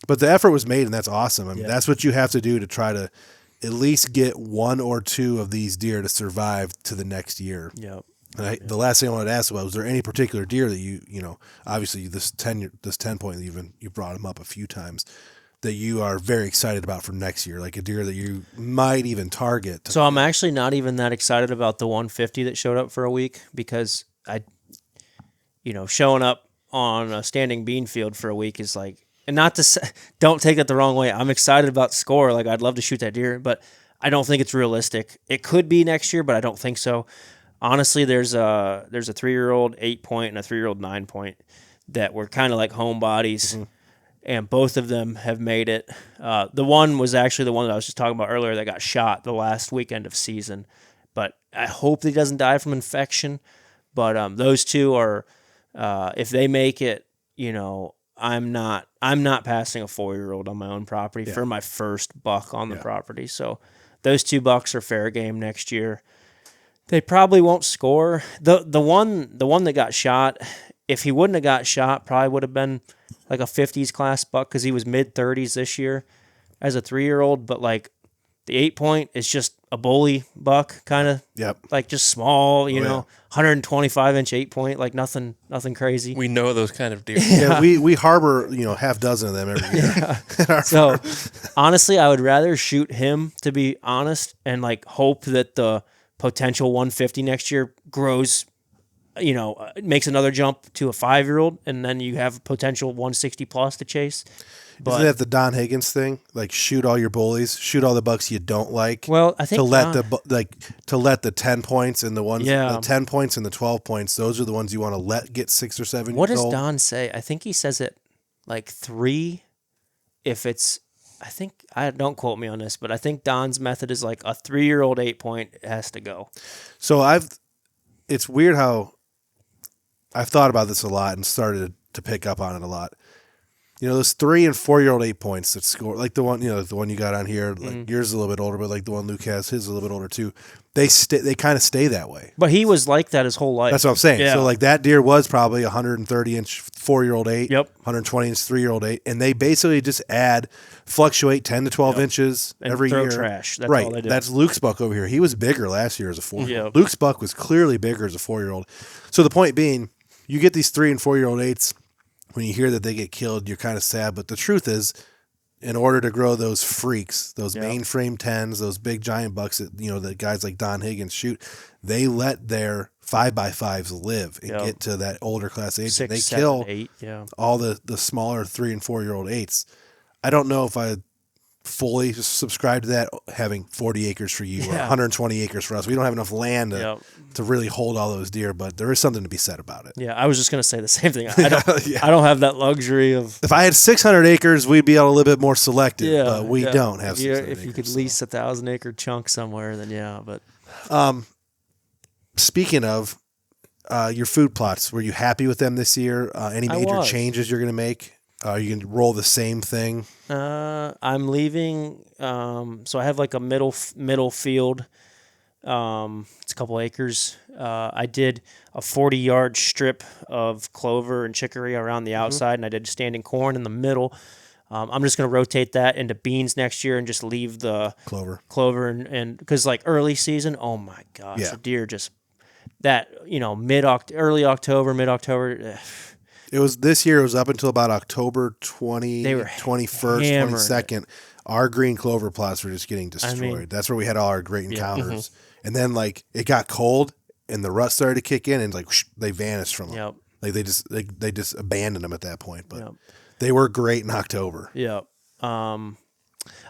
But the effort was made, and that's awesome. I mean, that's what you have to do to try to at least get one or two of these deer to survive to the next year. Yep. And the last thing I wanted to ask about, was there any particular deer that you know, obviously this 10 point, you brought him up a few times, that you are very excited about for next year, like a deer that you might even target? So I'm actually not even that excited about the 150 that showed up for a week, because showing up on a standing bean field for a week is like, and not to say, don't take that the wrong way. I'm excited about score. Like I'd love to shoot that deer, but I don't think it's realistic. It could be next year, but I don't think so. Honestly, there's a 3-year-old 8-point and a 3-year-old 9-point that were kind of like homebodies, and both of them have made it. The one was actually the one that I was just talking about earlier that got shot the last weekend of season, but I hope that he doesn't die from infection. But those two are, if they make it, I'm not passing a 4-year-old on my own property for my first buck on the property. So those 2 bucks are fair game next year. They probably won't score. The one that got shot, if he wouldn't have got shot, probably would have been like a 50s class buck, because he was mid-30s this year as a 3-year-old. But like the 8-point is just a bully buck, kind of. Yep. Like just small, 125-inch 8-point, like nothing crazy. We know those kind of deer. Yeah, we harbor half dozen of them every year. So honestly, I would rather shoot him, to be honest, and like hope that the potential 150 next year grows, makes another jump to a 5-year-old, and then you have potential 160 plus to chase. But, isn't that the Don Higgins thing? Like shoot all your bullies, shoot all the bucks you don't like. Well, I think to let the 10 points and the 10 points and the 12 points, those are the ones you want to let get 6 or 7 What years does old. Don say? I think he says it like 3 if it's, don't quote me on this, but I think Don's method is like a 3-year-old 8-point has to go. So it's weird how I've thought about this a lot and started to pick up on it a lot. Those 3 and 4-year-old 8-points that score, like the one, the one you got on here, like yours is a little bit older, but like the one Luke has, his is a little bit older too. They kind of stay that way. But he was like that his whole life. That's what I'm saying. Yeah. So like that deer was probably 130-inch 4-year-old 8, yep, 120-inch 3-year-old 8, and they basically just fluctuate 10 to 12 inches and every throw year. Trash. That's right. all they do. That's Luke's buck over here. He was bigger last year as a 4-year-old. Yep. Luke's buck was clearly bigger as a 4-year-old. So the point being, you get these 3 and 4-year-old 8s. When you hear that they get killed, you're kind of sad. But the truth is, in order to grow those freaks, those mainframe 10s, those big giant bucks that that guys like Don Higgins shoot, they let their 5x5s live and get to that older class age. 6, they 7, kill 8, all the smaller 3 and 4-year-old 8s. I don't know if I fully subscribe to that, having 40 acres for you or 120 acres for us. We don't have enough land to really hold all those deer, but there is something to be said about it. Yeah, I was just going to say the same thing. I don't have that luxury of... If I had 600 acres, we'd be a little bit more selective, but we don't have 600 acres. If you could lease 1,000-acre chunk somewhere, then but... Speaking of your food plots, were you happy with them this year? Any major changes you're going to make? You can roll the same thing. I'm leaving. So I have like a middle field. It's a couple acres. I did a 40-yard strip of clover and chicory around the outside, and I did standing corn in the middle. I'm just going to rotate that into beans next year and just leave the clover and because like early season, oh my gosh, the deer just that early October, mid-October. It was this year. It was up until about October 21st, 22nd. Our green clover plots were just getting destroyed. That's where we had all our great encounters. And then like it got cold and the rut started to kick in and like they vanished from them. Like they just abandoned them at that point. But they were great in October. I'm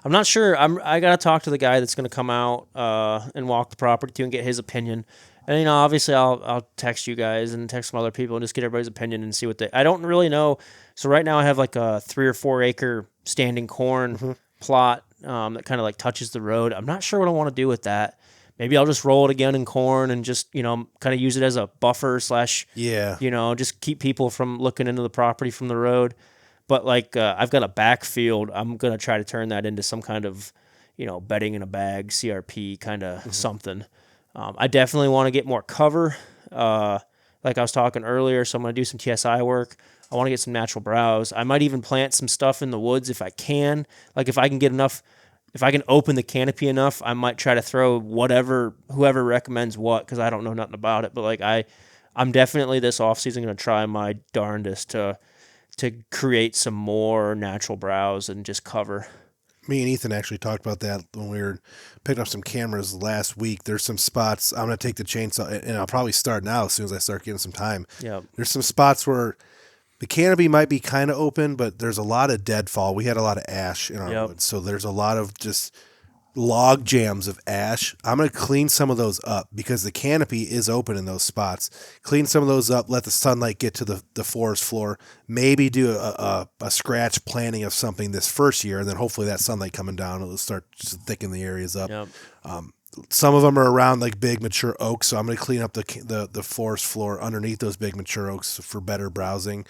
not sure. I got to talk to the guy that's going to come out and walk the property too and get his opinion. And obviously I'll text you guys and text some other people and just get everybody's opinion and see what I don't really know. So right now I have like a 3 or 4 acre standing corn plot that kind of like touches the road. I'm not sure what I want to do with that. maybe I'll just roll it again in corn and just, kind of use it as a buffer / just keep people from looking into the property from the road. But like, I've got a backfield. I'm going to try to turn that into some kind of, bedding in a bag, CRP kind of something. I definitely want to get more cover. Like I was talking earlier, so I'm going to do some TSI work. I want to get some natural browse. I might even plant some stuff in the woods if I can. Like if I can get enough, if I can open the canopy enough, I might try to throw whoever recommends what, because I don't know nothing about it. But like I'm definitely this offseason going to try my darndest to create some more natural browse and just cover. Me and Ethan actually talked about that when we were picking up some cameras last week. There's some spots. I'm going to take the chainsaw, and I'll probably start now as soon as I start getting some time. Yeah. There's some spots where the canopy might be kind of open, but there's a lot of deadfall. We had a lot of ash in our woods, so there's a lot of just log jams of ash. I'm going to clean some of those up because the canopy is open in those spots. Clean some of those up, let the sunlight get to the forest floor, maybe do a scratch planting of something this first year, and then hopefully that sunlight coming down, it'll start to thicken the areas up. Yep. Some of them are around like big mature oaks, so I'm going to clean up the forest floor underneath those big mature oaks for better browsing.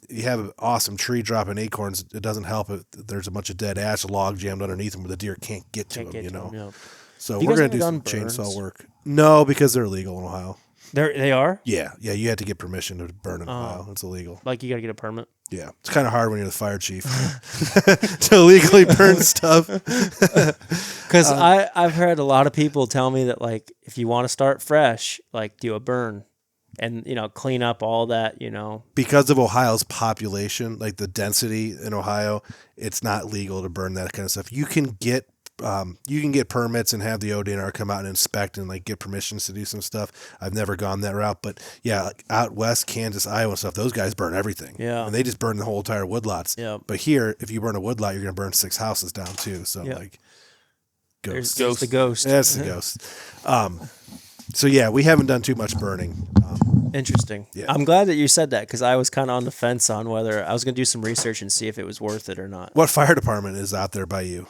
If you have an awesome tree dropping acorns, it doesn't help if there's a bunch of dead ash log jammed underneath them where the deer can't get to them, Yep. So we're going to do some chainsaw work. No, because they're illegal in Ohio. They are? Yeah, you have to get permission to burn in Ohio. It's illegal. Like you got to get a permit? Yeah, it's kind of hard when you're the fire chief to legally burn stuff. Because I've heard a lot of people tell me that, like, if you want to start fresh, like, do a burn and, clean up all that, Because of Ohio's population, like the density in Ohio, it's not legal to burn that kind of stuff. You can get permits and have the ODNR come out and inspect and like get permissions to do some stuff. I've never gone that route, but yeah, like out west, Kansas, Iowa and stuff, those guys burn everything. Yeah. And they just burn the whole entire woodlots. Yeah. But here, if you burn a woodlot, you're going to burn 6 houses down too. So like ghosts. There's the ghost. That's the ghost. So yeah, we haven't done too much burning. Interesting. Yeah. I'm glad that you said that because I was kind of on the fence on whether I was going to do some research and see if it was worth it or not. What fire department is out there by you?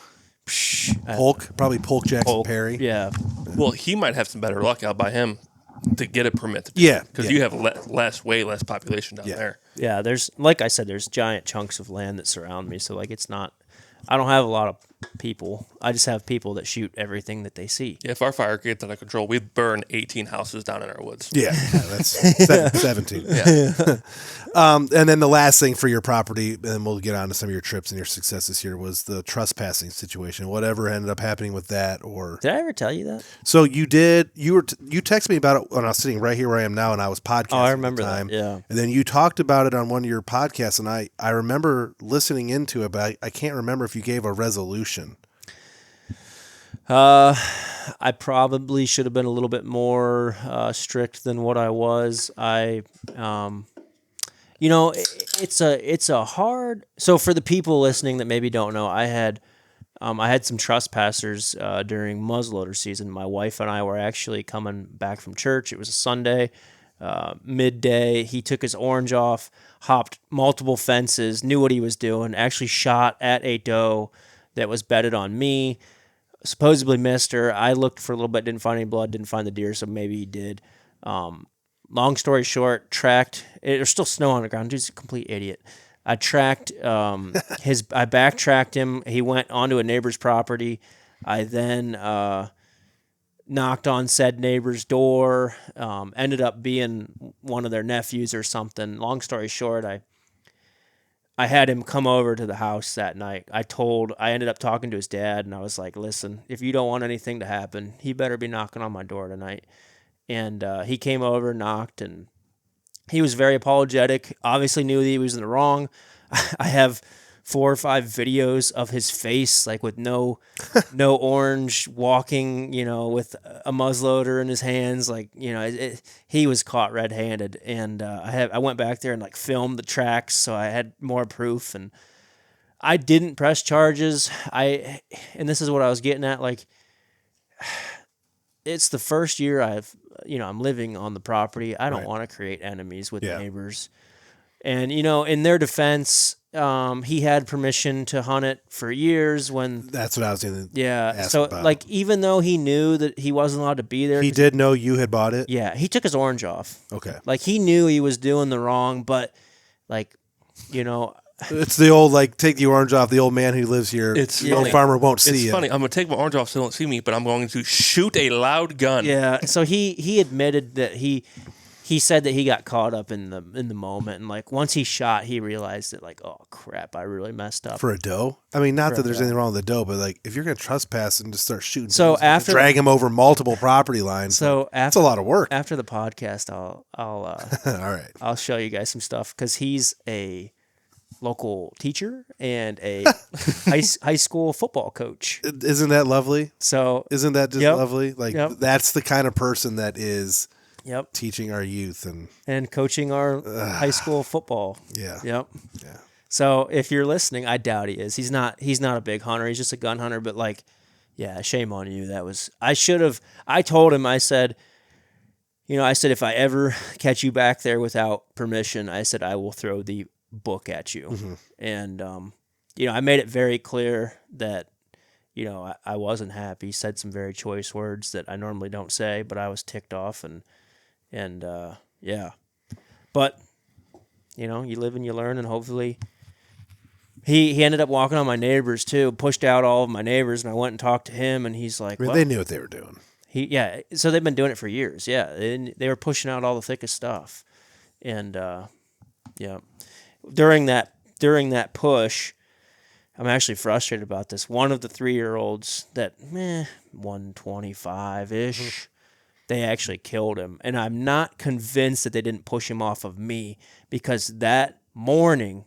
Probably Polk Jackson Perry. Yeah. Well, he might have some better luck out by him to get a permit. Because you have way less population down there. Yeah, there's, like I said, there's giant chunks of land that surround me. So, like, it's not, I don't have a lot of people. I just have people that shoot everything that they see. Yeah, if our fire gets out of control, we'd burn 18 houses down in our woods. Yeah, that's 17. Yeah. And then the last thing for your property, and we'll get on to some of your trips and your successes here, was the trespassing situation. Whatever ended up happening with that, or did I ever tell you that? So you did. You texted me about it when I was sitting right here where I am now, and I was podcasting. Oh, I remember at the time. that. Yeah. And then you talked about it on one of your podcasts, and I remember listening into it, but I can't remember if you gave a resolution. I probably should have been a little bit more strict than what I was. It's a hard. So for the people listening that maybe don't know, I had some trespassers during muzzleloader season. My wife and I were actually coming back from church. It was a Sunday, midday. He took his orange off, hopped multiple fences, knew what he was doing, actually shot at a doe that was bedded on me. Supposedly missed her. I looked for a little bit, didn't find any blood, didn't find the deer, so maybe he did. Long story short, there's still snow on the ground. Dude's a complete idiot. I backtracked him. He went onto a neighbor's property. I then knocked on said neighbor's door, ended up being one of their nephews or something. Long story short, I had him come over to the house that night. I ended up talking to his dad, and I was like, listen, if you don't want anything to happen, he better be knocking on my door tonight. And he came over, knocked, and he was very apologetic, obviously knew that he was in the wrong. I have 4 or 5 videos of his face, like with no orange, walking, with a muzzleloader in his hands. Like, he was caught red-handed. And I went back there and like filmed the tracks, so I had more proof. And I didn't press charges. And this is what I was getting at. Like, it's the first year I'm living on the property. I don't want to create enemies with neighbors. And, in their defense, he had permission to hunt it for years when. That's what I was going to Yeah. ask So about. like, even though he knew that he wasn't allowed to be there, he did know you had bought it? Yeah, he took his orange off. Okay. Like, he knew he was doing the wrong, but like, you know. It's the old, like, take the orange off. The old man who lives here, the old farmer won't see you. It's funny. I'm going to take my orange off so they don't see me, but I'm going to shoot a loud gun. Yeah. So he admitted that he said that he got caught up in the moment, and like once he shot, he realized that like, oh crap, I really messed up. For a doe? I mean, not that there's anything wrong with the doe, but like if you're going to trespass and just start shooting, so after drag him over multiple property lines, so that's a lot of work. After the podcast, I'll all right, I'll show you guys some stuff because he's a local teacher and a high school football coach. Isn't that lovely? So isn't that just lovely? Like that's the kind of person that is teaching our youth and coaching our high school football. Yeah. Yep. Yeah. So if you're listening, I doubt he is. He's not a big hunter. He's just a gun hunter. But like, yeah, shame on you. I told him, I said, if I ever catch you back there without permission, I said, I will throw the book at you. Mm-hmm. And, I made it very clear that, I wasn't happy. Said some very choice words that I normally don't say, but I was ticked off and yeah. But, you live and you learn, and hopefully he ended up walking on my neighbors too, pushed out all of my neighbors, and I went and talked to him, and he's like, they knew what they were doing. So they've been doing it for years. Yeah. They were pushing out all the thickest stuff. And, yeah. During that push, I'm actually frustrated about this. One of the 3-year-olds that 125-ish, they actually killed him. And I'm not convinced that they didn't push him off of me, because that morning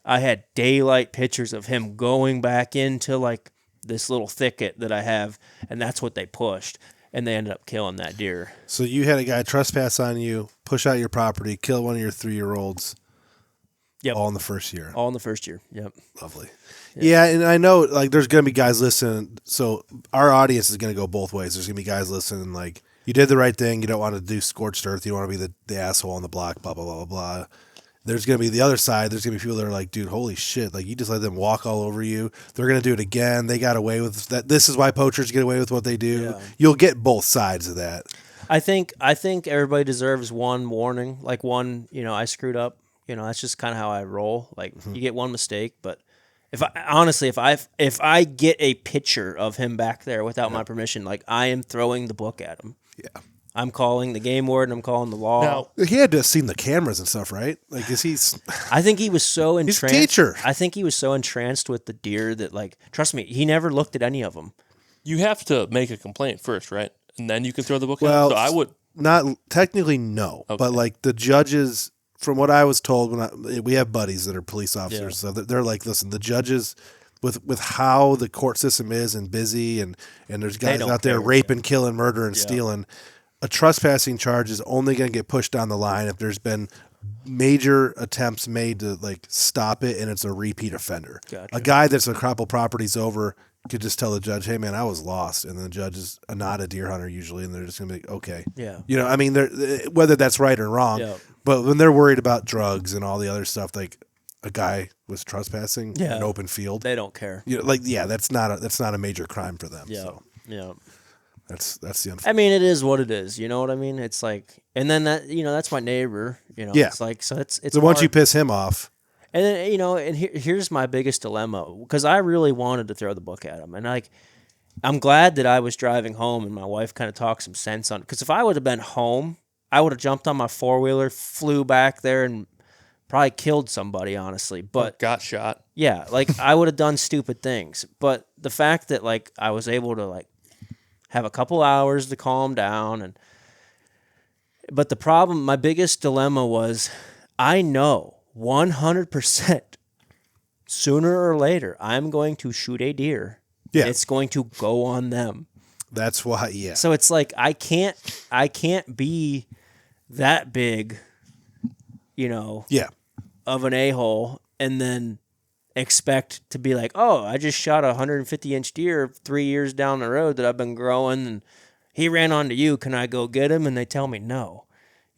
I had daylight pictures of him going back into like this little thicket that I have, and that's what they pushed. And they ended up killing that deer. So you had a guy trespass on you, push out your property, kill one of your 3-year-olds. Yep. All in the first year. All in the first year. Yep. Lovely. Yeah, and I know like there's going to be guys listening. So our audience is going to go both ways. There's going to be guys listening like, you did the right thing. You don't want to do scorched earth. You don't want to be the asshole on the block, blah, blah, blah, blah, blah. There's going to be the other side. There's going to be people that are like, dude, holy shit. Like, you just let them walk all over you. They're going to do it again. They got away with that. This is why poachers get away with what they do. Yeah. You'll get both sides of that. I think everybody deserves one warning. Like one, I screwed up. That's just kind of how I roll. Like, you get one mistake, but if I get a picture of him back there without my permission, like, I am throwing the book at him. Yeah. I'm calling the game warden. I'm calling the law. Now, he had to have seen the cameras and stuff, right? Like, I think he was so entranced. He's a teacher. I think he was so entranced with the deer that, like, trust me, he never looked at any of them. You have to make a complaint first, right? And then you can throw the book at him. So I would not technically no, but like the judges. From what I was told, we have buddies that are police officers, so they're like, listen, the judges, with how the court system is and busy, and there's guys out there raping, killing, murdering, stealing, a trespassing charge is only going to get pushed down the line if there's been major attempts made to like stop it, and it's a repeat offender. Gotcha. A guy that's a couple properties over could just tell the judge, hey man, I was lost, and the judge is not a deer hunter usually, and they're just gonna be like, okay, I mean, whether that's right or wrong, but when they're worried about drugs and all the other stuff, like a guy was trespassing in an open field, they don't care. That's not a major crime for them. Yeah, so. yeah. That's the. I mean, it is what it is. You know what I mean? It's like, and then that's my neighbor. It's like, so it's. So once you piss him off. And then, and here's my biggest dilemma, because I really wanted to throw the book at him. And like, I'm glad that I was driving home and my wife kind of talked some sense on it. Because if I would have been home, I would have jumped on my 4-wheeler, flew back there, and probably killed somebody, honestly. But got shot. Yeah, like I would have done stupid things. But the fact that like I was able to like have a couple hours to calm down, but the problem, my biggest dilemma was, I know 100% sooner or later I'm going to shoot a deer. Yeah. It's going to go on them. That's why, So it's like I can't be that big, of an a-hole and then expect to be like, oh, I just shot a 150-inch deer 3 years down the road that I've been growing, and he ran onto you. Can I go get him? And they tell me no.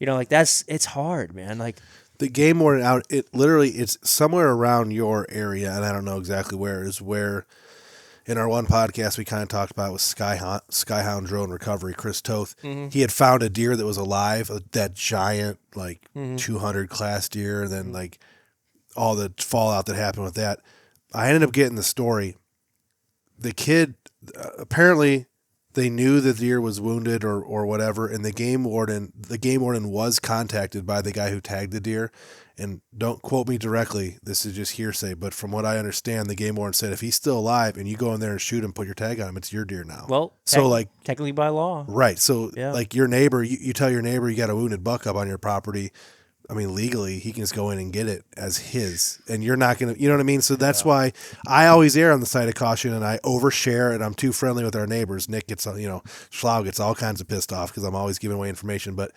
It's hard, man. Like, the game warden out. It's somewhere around your area, and I don't know exactly where. Is where in our one podcast we kind of talked about with Skyhound Drone Recovery. Chris Toth, he had found a deer that was alive, that giant 200 class deer, and then like all the fallout that happened with that. I ended up getting the story. The kid apparently. They knew the deer was wounded or whatever, and the game warden was contacted by the guy who tagged the deer. And don't quote me directly, this is just hearsay, but from what I understand, the game warden said if he's still alive and you go in there and shoot him, put your tag on him, it's your deer now. Well, so like technically by law, right? So like your neighbor, you tell your neighbor you got a wounded buck up on your property. I mean, legally, he can just go in and get it as his, and you're not going to, you know what I mean? So that's why I always err on the side of caution, and I overshare, and I'm too friendly with our neighbors. Nick gets, Schlau gets all kinds of pissed off because I'm always giving away information. But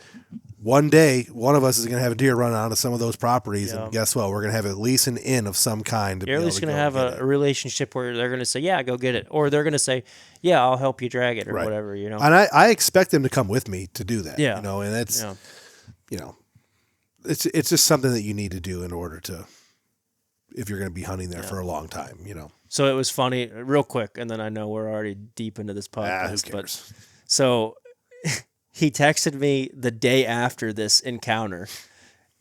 one day, one of us is going to have a deer run onto some of those properties, and guess what? We're going to have at least an in of some kind. You're at least going to have a relationship where they're going to say, yeah, go get it. Or they're going to say, yeah, I'll help you drag it or whatever, you know? And I expect them to come with me to do that, yeah. you know, and it's, you know, it's just something that you need to do in order to, if you're going to be hunting there for a long time, you know. So it was funny, real quick, and then I know we're already deep into this podcast. Who cares? But so he texted me the day after this encounter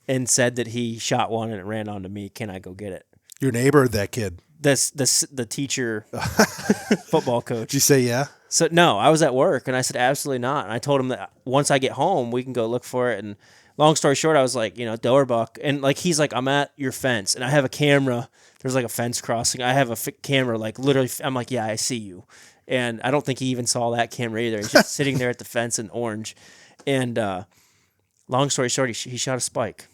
and said that he shot one and it ran onto me. Can I go get it? Your neighbor or that kid? The teacher, football coach. Did you say yeah? So no, I was at work and I said absolutely not. And I told him that once I get home, we can go look for it. And long story short, I was like, doe buck. And like, he's like, I'm at your fence and I have a camera. There's like a fence crossing. I have a camera, like literally, I'm like, yeah, I see you. And I don't think he even saw that camera either. He's just sitting there at the fence in orange. And long story short, he shot a spike.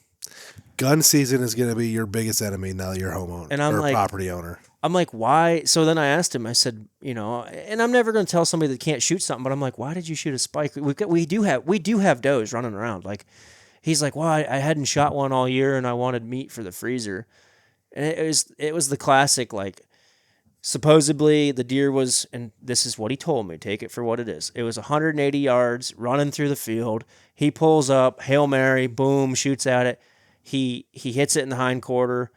Gun season is going to be your biggest enemy now that you're a homeowner and I'm or like, property owner. I'm like, why? So then I asked him, I said, and I'm never going to tell somebody that can't shoot something, but I'm like, why did you shoot a spike? We do have does running around. Like, he's like, well, I hadn't shot one all year and I wanted meat for the freezer. And it was the classic, like, supposedly the deer was, and this is what he told me, take it for what it is. It was 180 yards running through the field. He pulls up, Hail Mary, boom, shoots at it. He hits it in the hind quarter,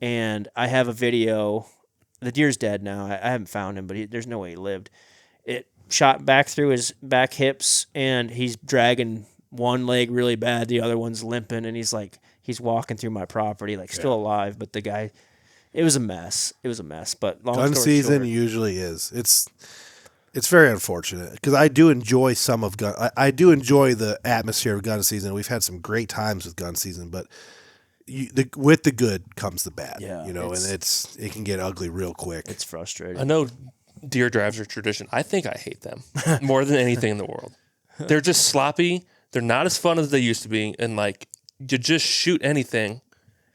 and I have a video. The deer's dead now. I haven't found him, but there's no way he lived. It shot back through his back hips, and he's dragging one leg really bad. The other one's limping, and he's walking through my property, like still alive. But the guy, it was a mess. But long gun story season short, usually is. It's very unfortunate because I do enjoy some of gun. I do enjoy the atmosphere of gun season. We've had some great times with gun season, but with the good comes the bad. Yeah, and it can get ugly real quick. It's frustrating. I know deer drives are tradition. I think I hate them more than anything in the world. They're just sloppy. They're not as fun as they used to be, and like you just shoot anything.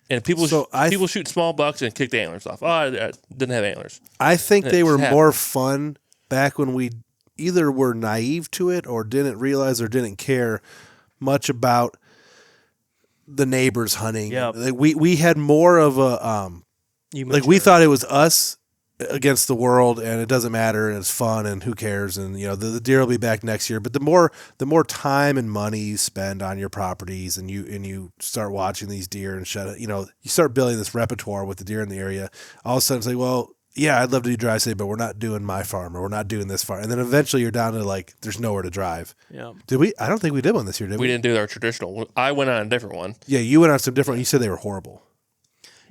And people shoot small bucks and kick the antlers off. Oh, I didn't have antlers. I think they were more fun back when we either were naive to it or didn't realize or didn't care much about the neighbors hunting. Yeah, like we had more of a we thought it was us against the world, and it doesn't matter, and it's fun, and who cares, and the deer will be back next year. But the more time and money you spend on your properties, and you start watching these deer and you start building this repertoire with the deer in the area. All of a sudden, it's like, well, yeah, I'd love to do dry state, but we're not doing my farm, or we're not doing this farm, and then eventually you're down to like there's nowhere to drive. Yeah. Did we? I don't think we did one this year, did we? We didn't do our traditional. I went on a different one. Yeah, you went on some different. You said they were horrible.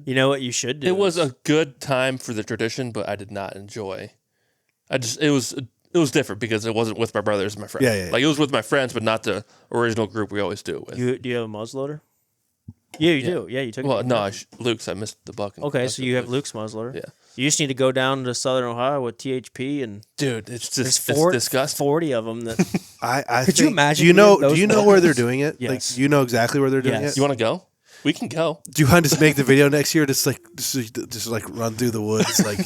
You know what you should do? It was a good time for the tradition, but I did not enjoy. It was different because it wasn't with my brothers and my friends. Yeah. Like it was with my friends, but not the original group we always do it with. Do you have a muzzleloader? Yeah, you do. Yeah, you took. Well, no, Luke's. I missed the buck. Okay, so you have Luke's muzzleloader. Yeah. You just need to go down to Southern Ohio with THP and dude, it's just it's disgusting. 40 of them. That I could you imagine? Do you know where they're doing it? Yes. Like, you know exactly where they're doing it. You want to go? We can go. Do you want to just make the video next year? Just run through the woods, like,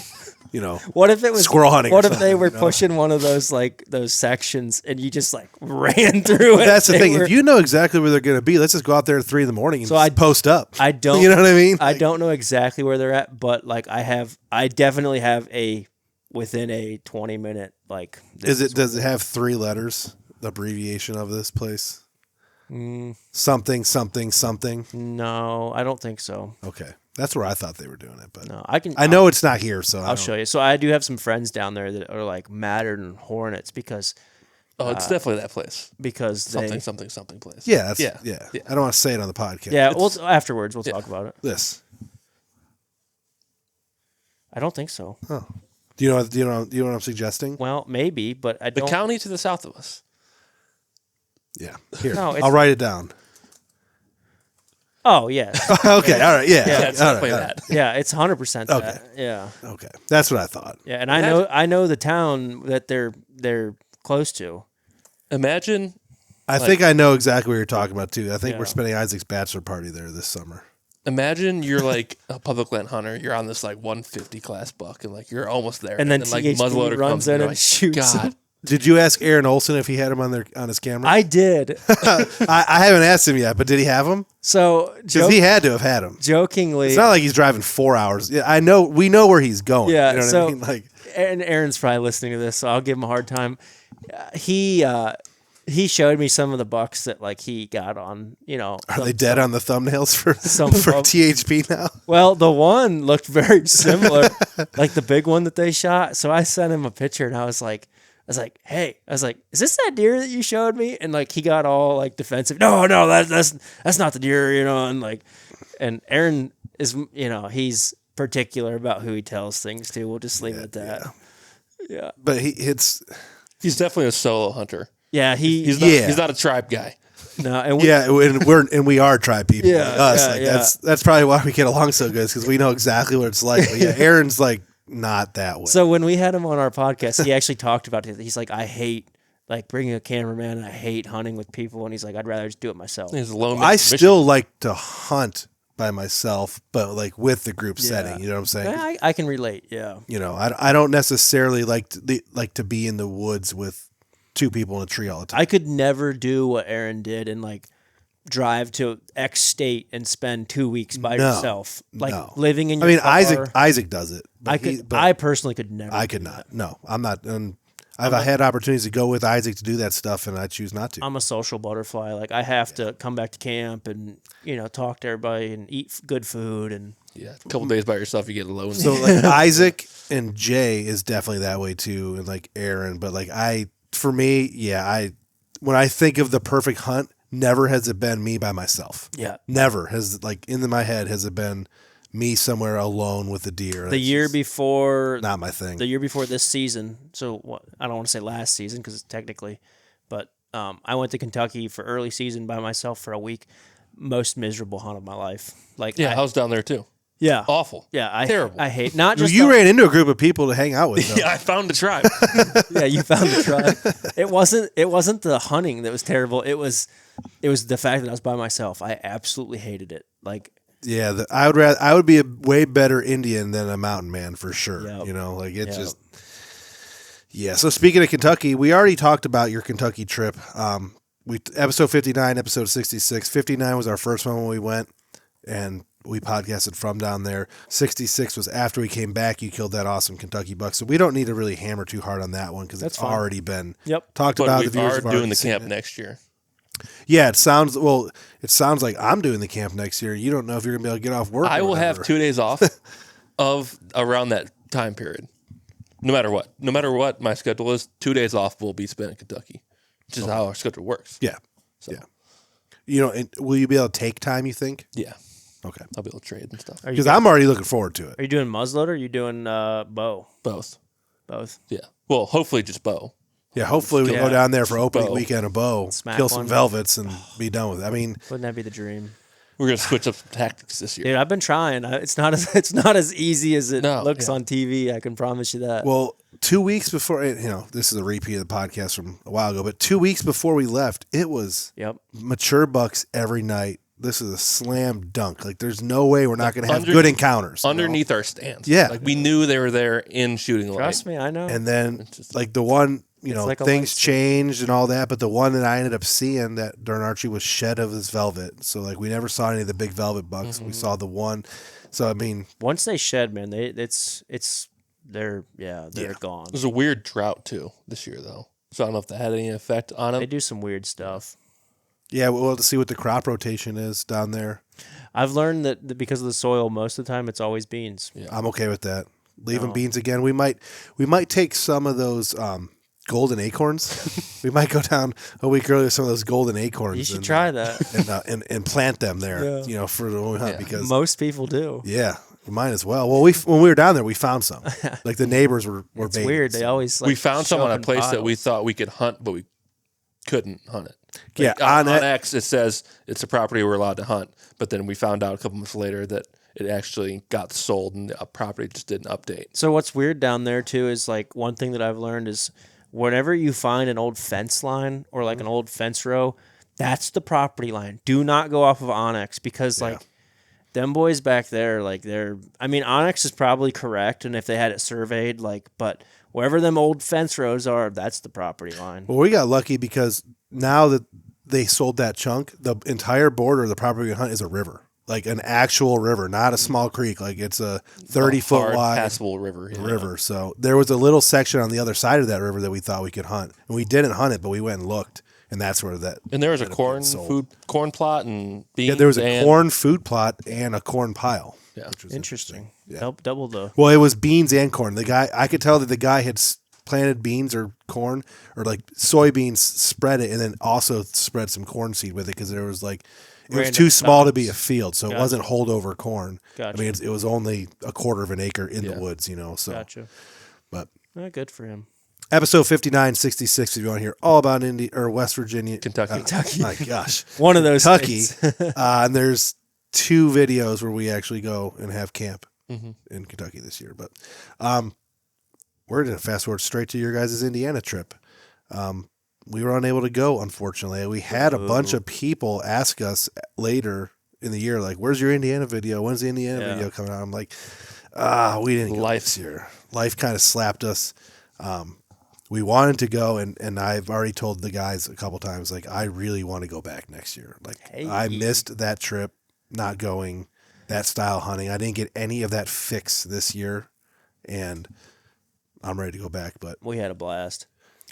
What if it was squirrel hunting? What if they were pushing one of those those sections and you just ran through it? That's the thing. If you know exactly where they're going to be, let's just go out there at 3 a.m. and I'd post up. I don't. You know what I mean? I don't know exactly where they're at, but I definitely have within a 20-minute Does it have 3 letters? The abbreviation of this place. something, something, something? No, I don't think so. Okay. That's where I thought they were doing it, but No, I know it's not here, so I'll show you. So I do have some friends down there that are like Mattern Hornets because it's definitely that place. Because something place. Yeah, yeah. I don't want to say it on the podcast. Yeah, afterwards we'll talk about it. This. I don't think so. Oh. Do you know what I'm suggesting? Well, maybe, but I don't. The county to the south of us. Yeah. Here. No, I'll write it down. Oh, yeah. Okay, all right. Yeah. It's definitely that. Yeah, it's 100% that. Okay. Yeah. Okay. That's what I thought. Yeah, and I know the town that they're close to. Imagine I think I know exactly what you're talking about too. I think we're spending Isaac's bachelor party there this summer. Imagine you're like a public land hunter. You're on this like 150 class buck, and like you're almost there. And then like THP muzzleloader runs comes in you're and like, shoots God. him. Did you ask Aaron Olson if he had him on his camera? I did. I haven't asked him yet, but did he have him? So Because he had to have had him. Jokingly, It's not like he's driving 4 hours. Yeah, we know where he's going. Yeah, you know what so I mean? Like, and Aaron's probably listening to this, so I'll give him a hard time. He showed me some of the bucks that like he got on. are they dead on the thumbnails for some THP now? Well, the one looked very similar, like the big one that they shot. So I sent him a picture, and I was like, hey, is this that deer that you showed me? And like he got all like defensive. No, that's not the deer, and Aaron is, he's particular about who he tells things to. We'll just leave it at that. Yeah. But he's definitely a solo hunter. Yeah, he's not a tribe guy. No, and we are tribe people. Yeah, like us. That's probably why we get along so good, because we know exactly what it's like. But yeah, Aaron's like not that way. So when we had him on our podcast, he actually talked about it. He's like, I hate like bringing a cameraman, and I hate hunting with people, and he's like, I'd rather just do it myself. He's alone. I still like to hunt by myself, but like with the group setting. You know what I'm saying? I can relate. Yeah. I don't necessarily like to be in the woods with two people in a tree all the time. I could never do what Aaron did and like drive to X state and spend 2 weeks by yourself, like living in your car. Isaac does it. I personally could never. I could not. No, I'm not. And I've had opportunities to go with Isaac to do that stuff, and I choose not to. I'm a social butterfly. Like I have to come back to camp and talk to everybody and eat good food and. Yeah, a couple days by yourself, you get lonely. So like Isaac and Jay is definitely that way too, and like Aaron. But like for me, when I think of the perfect hunt, never has it been me by myself. Yeah. Never has, like, in my head has it been me somewhere alone with a deer. The year before. Not my thing. The year before this season. So I don't want to say last season because technically, but I went to Kentucky for early season by myself for a week. Most miserable hunt of my life. Like I was down there too. Yeah. Awful. Yeah. Terrible. I hate not just. You ran into a group of people to hang out with. Though. Yeah, I found a tribe. Yeah, you found the tribe. It wasn't the hunting that was terrible. It was the fact that I was by myself. I absolutely hated it. Like. Yeah, I would be a way better Indian than a mountain man for sure. Yep. Just. Yeah. So speaking of Kentucky, we already talked about your Kentucky trip. Episode 59, episode 66. 59 was our first one when we went, and we podcasted from down there. 66 was after we came back. You killed that awesome Kentucky buck, so we don't need to really hammer too hard on that one because it's already been talked about. We are doing the camp next year. Yeah, it sounds like I'm doing the camp next year. You don't know if you're gonna be able to get off work. I will have 2 days off of around that time period. No matter what my schedule is, 2 days off will be spent in Kentucky, which is how our schedule works. Yeah. So. Yeah. Will you be able to take time, you think? Yeah. Okay. I'll be able to trade and stuff. Because I'm already looking forward to it. Are you doing muzzleloader or are you doing bow? Both. Yeah. Well, hopefully just bow. Yeah, hopefully we can go down there for opening bow. weekend of bow, kill some velvets, and be done with it. I mean, wouldn't that be the dream? We're gonna switch up some tactics this year. Dude, I've been trying. It's not as easy as it looks on TV. I can promise you that. Well, 2 weeks before, this is a repeat of the podcast from a while ago, but 2 weeks before we left, it was mature bucks every night. This is a slam dunk. Like, there's no way we're not going to have good encounters. Underneath our stands. Yeah. Like, we knew they were there in shooting light. Trust me, I know. And then, like, the one, things changed and all that, but the one that I ended up seeing that during archery was shed of this velvet. So, like, we never saw any of the big velvet bucks. Mm-hmm. We saw the one. So, I mean. Once they shed, man, they're gone. There's a weird drought, too, this year, though. So, I don't know if that had any effect on them. They do some weird stuff. Yeah, we'll have to see what the crop rotation is down there. I've learned that because of the soil, most of the time it's always beans. Yeah. I'm okay with that. Leaving beans again. We might take some of those golden acorns. We might go down a week earlier some of those golden acorns. You should try that and plant them there. You know, for the when we hunt because most people do. Yeah, we might as well. Well, when we were down there, we found some. Like the neighbors were. It's weird. They always we found some on a place that we thought we could hunt, but we couldn't hunt it. Like on X, it says it's a property we're allowed to hunt, but then we found out a couple months later that it actually got sold and the property just didn't update. So what's weird down there too is like one thing that I've learned is whenever you find an old fence line or like an old fence row, that's the property line. Do not go off of Onyx because like them boys back there, like Onyx is probably correct, and if they had it surveyed, but wherever them old fence rows are, that's the property line. Well, we got lucky because now that they sold that chunk, the entire border of the property we hunt is a river, like an actual river, not a small creek. Like it's a 30-foot wide passable river. Yeah. River. So there was a little section on the other side of that river that we thought we could hunt, and we didn't hunt it, but we went and looked, and that's where that. And there was a corn plot and beans. Yeah, there was a corn food plot and a corn pile. Yeah, which was interesting. Yeah. Double the. Well, it was beans and corn. The guy, I could tell that the guy had planted beans or corn or like soybeans, spread it, and then also spread some corn seed with it because there was like it was too small to be a field, so it wasn't holdover corn. Gotcha. I mean, it was only a quarter of an acre in the woods, you know. So, gotcha. But good for him. Episode 5966, if you want to hear all about West Virginia, Kentucky. My gosh, one of those Kentucky, and there's 2 videos where we actually go and have camp in Kentucky this year. But we're going to fast forward straight to your guys' Indiana trip. We were unable to go, unfortunately. We had a bunch of people ask us later in the year, like, where's your Indiana video? When's the Indiana video coming out? I'm like, we didn't go this year. Life kind of slapped us. We wanted to go, and I've already told the guys a couple times, like, I really want to go back next year. Like, I missed that trip, not going, that style hunting. I didn't get any of that fix this year, and I'm ready to go back. But we had a blast.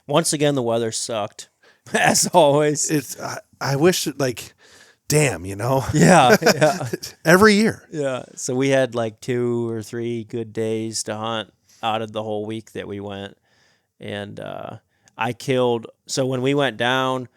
Once again, the weather sucked, as always. I wish, like, damn, you know? Yeah. Every year. Yeah. So we had like 2 or 3 good days to hunt out of the whole week that we went. And I killed. So when we went down,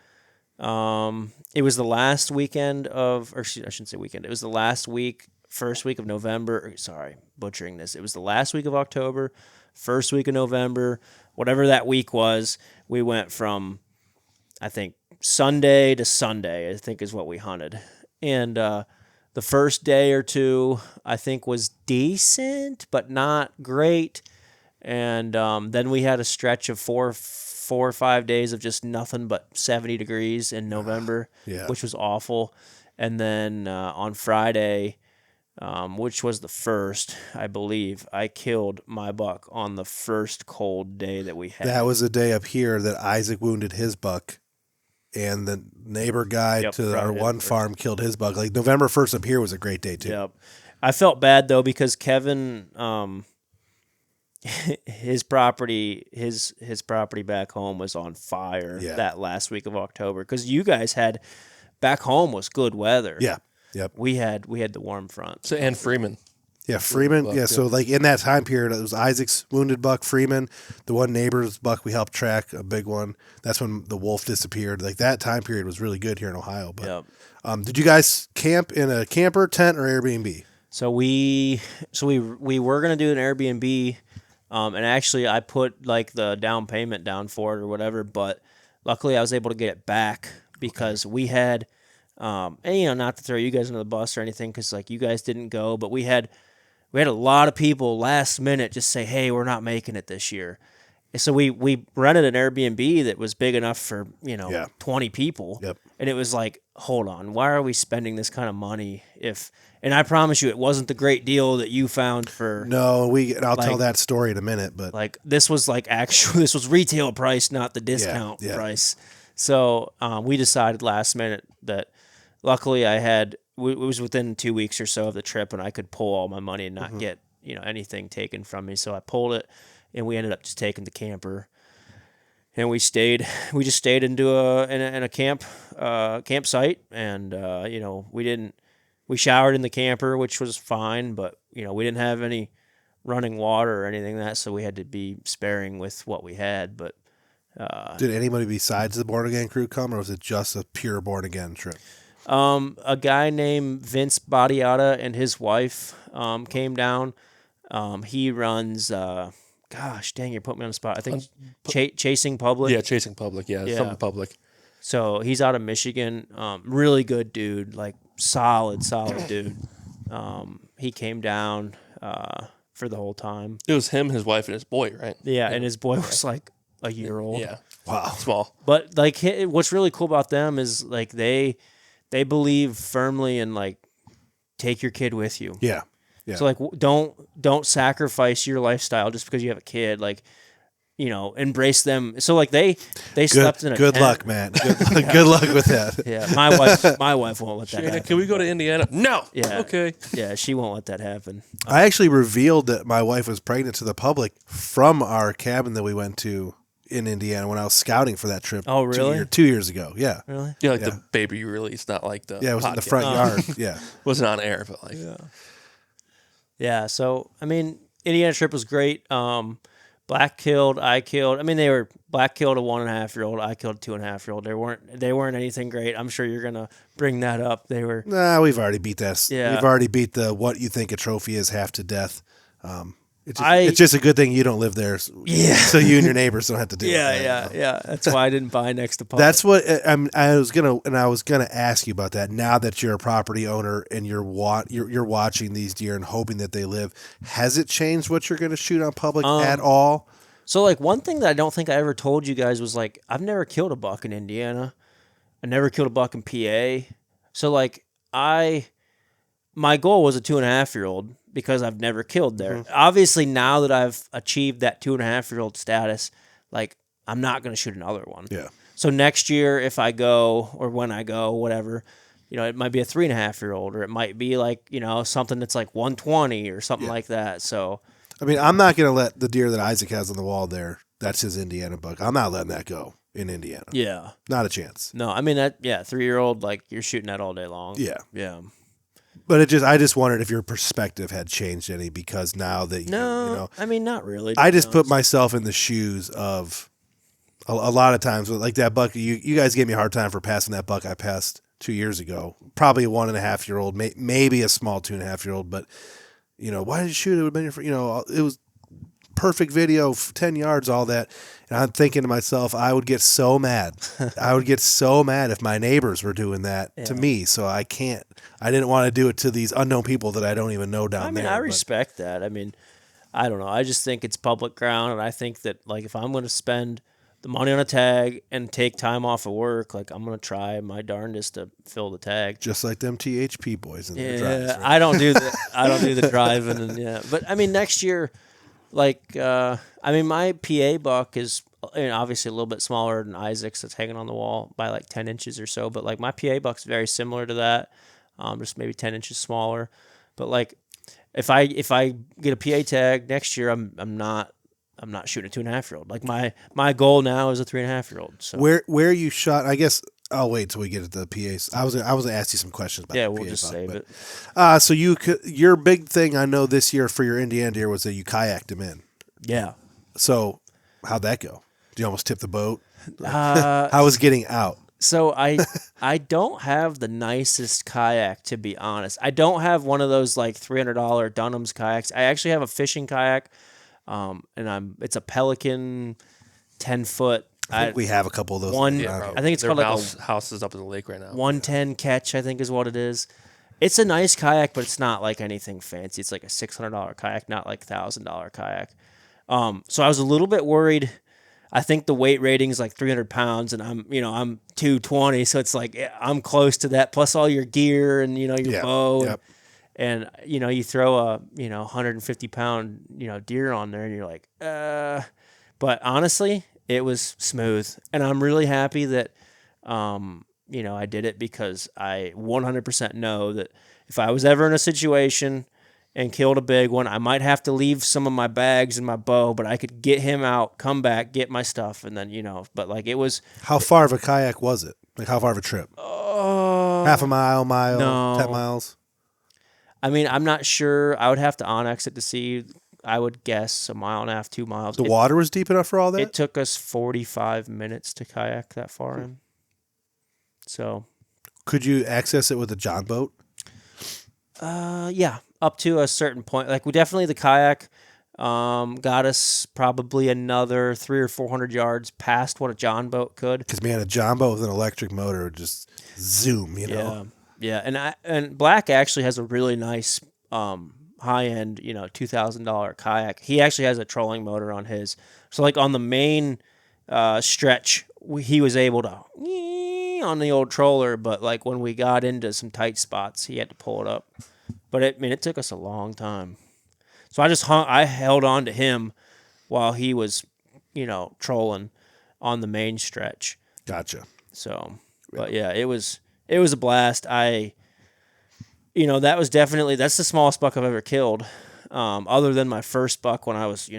it was the last weekend of, or I shouldn't say weekend. It was the last week, first week of November. Sorry, butchering this. It was the last week of October, first week of November, whatever that week was. We went from, I think, Sunday to Sunday, I think is what we hunted. And the first day or 2, I think, was decent, but not great. And then we had a stretch of 4 or 5 days of just nothing but 70 degrees in November, which was awful. And then on Friday, which was the first, I believe, I killed my buck on the first cold day that we had. That was the day up here that Isaac wounded his buck, and the neighbor guy to our one farm killed his buck. Like November 1st up here was a great day too. Yep. I felt bad though because Kevin, his property back home was on fire that last week of October because you guys had back home was good weather. Yeah. Yep. We had the warm front. So and Freeman. Yeah, Freeman. Buck, yeah, so like in that time period, it was Isaac's wounded buck, Freeman, the one neighbor's buck we helped track, a big one. That's when the wolf disappeared. Like that time period was really good here in Ohio. But did you guys camp in a camper, tent, or Airbnb? So we were gonna do an Airbnb, and actually I put like the down payment down for it or whatever, but luckily I was able to get it back because we had. And not to throw you guys under the bus or anything, because like you guys didn't go, but we had a lot of people last minute just say, "Hey, we're not making it this year." And so we rented an Airbnb that was big enough for 20 people, and it was like, hold on, why are we spending this kind of money if? And I promise you, it wasn't the great deal that you found for. No, I'll tell that story in a minute, but like this was like this was retail price, not the discount price. So we decided last minute that. Luckily, it was within 2 weeks or so of the trip, and I could pull all my money and not get anything taken from me. So I pulled it, and we ended up just taking the camper. and we just stayed into a campsite, and we showered in the camper, which was fine, but we didn't have any running water or anything like that, so we had to be sparing with what we had. But did anybody besides the Born Again crew come, or was it just a pure Born Again trip? A guy named Vince Badiata and his wife came down. He runs gosh dang, you're putting me on the spot. I think Chasing Public. Yeah, Chasing Public. Yeah, something public. So he's out of Michigan. Really good dude, like solid dude. He came down for the whole time. It was him, his wife, and his boy, right? Yeah, and his boy was like a year old. Yeah. Wow. Small. But like, what's really cool about them is like they believe firmly in like take your kid with you. Yeah. Yeah. So like don't sacrifice your lifestyle just because you have a kid. Like, embrace them. So like they slept in a good tent. luck, man. Good luck with that. Yeah, my wife won't let that happen. Can we go to Indiana? No. Yeah. Okay. Yeah, she won't let that happen. I actually revealed that my wife was pregnant to the public from our cabin that we went to in Indiana when I was scouting for that trip. Oh, really? 2 years ago. Yeah. Really? Yeah, like the baby you released, not like the Yeah, it was in the podcast. front yard. Yeah. Wasn't on air, but like Yeah. So I mean, Indiana trip was great. Black killed, I killed. I mean, Black killed a 1.5-year-old. I killed a 2.5-year-old. They weren't anything great. I'm sure you're gonna bring that up. They were. Nah, we've already beat that. Yeah. We've already beat the what you think a trophy is half to death. It's just a good thing you don't live there. Yeah. So you and your neighbors don't have to do it. Yeah. That's why I didn't buy next to public. That's what I was gonna ask you about that. Now that you're a property owner and you're watching these deer and hoping that they live, has it changed what you're gonna shoot on public at all? So like one thing that I don't think I ever told you guys was like I've never killed a buck in Indiana. I never killed a buck in PA. So like my goal was a 2.5-year-old because I've never killed there. Mm-hmm. Obviously now that I've achieved that 2.5-year-old status, like I'm not going to shoot another one. Yeah. So next year, if I go or when I go, whatever, it might be a 3.5-year-old, or it might be like, something that's like 120 or something like that. So, I mean, I'm not going to let the deer that Isaac has on the wall there. That's his Indiana buck. I'm not letting that go in Indiana. Yeah. Not a chance. No, I mean 3-year-old, like you're shooting that all day long. Yeah. Yeah. But I just wondered if your perspective had changed any because now that I mean, not really. I just put myself in the shoes of a lot of times, like that buck. You guys gave me a hard time for passing that buck I passed 2 years ago. Probably a 1.5-year-old, maybe a small 2.5-year-old. But why did you shoot? It would have been it was perfect video, 10 yards, all that. And I'm thinking to myself, I would get so mad. I would get so mad if my neighbors were doing that to me. So I didn't want to do it to these unknown people that I don't even know down there. I respect that. I mean, I don't know. I just think it's public ground. And I think that like, if I'm going to spend the money on a tag and take time off of work, like I'm going to try my darndest to fill the tag. Just like them THP boys in their drives. Right? I don't do the driving and But I mean, next year, like, my PA buck is obviously a little bit smaller than Isaac's that's hanging on the wall by like 10 inches or so. But like my PA buck's very similar to that, just maybe 10 inches smaller. But like if I get a PA tag next year, I'm not shooting a 2.5-year-old. Like my goal now is a 3.5-year-old. So where you shot, I guess. I'll wait till we get to the PAs. I was gonna ask you some questions about. Yeah, the we'll PA just buck, save it. So your big thing I know this year for your Indiana deer was that you kayaked them in. Yeah. So how'd that go? Did you almost tip the boat? How was getting out? So I don't have the nicest kayak, to be honest. I don't have one of those like $300 Dunham's kayaks. I actually have a fishing kayak, and it's a Pelican 10-foot. I think we have a couple of those. I think it's called like houses up in the lake right now. 110 catch, I think is what it is. It's a nice kayak, but it's not like anything fancy. It's like a $600 kayak, not like $1,000 kayak. So I was a little bit worried. I think the weight rating is like 300 pounds, and I'm 220, so it's like I'm close to that. Plus all your gear and your bow, and you throw a 150 pound deer on there, and you're like, But honestly, it was smooth, and I'm really happy that I did it because I 100% know that if I was ever in a situation and killed a big one. I might have to leave some of my bags and my bow, but I could get him out, come back, get my stuff, and then, but like it was. How far of a kayak was it? Like how far of a trip? Half a mile, no. 10 miles? I mean, I'm not sure. I would have to onyx it to see. I would guess a mile and a half, 2 miles. The water was deep enough for all that? It took us 45 minutes to kayak that far in. So. Could you access it with a John boat? Yeah, up to a certain point. Like the kayak got us probably another 300 or 400 yards past what a John boat could. Because man, a John boat with an electric motor would just zoom, Yeah, and Black actually has a really nice high end, $2,000 kayak. He actually has a trolling motor on his. So like on the main stretch, he was able to on the old troller, but like when we got into some tight spots, he had to pull it up. But it took us a long time. So I held on to him while he was, trolling on the main stretch. Gotcha. So, but yeah, it was a blast. That was that's the smallest buck I've ever killed. Other than my first buck when I was,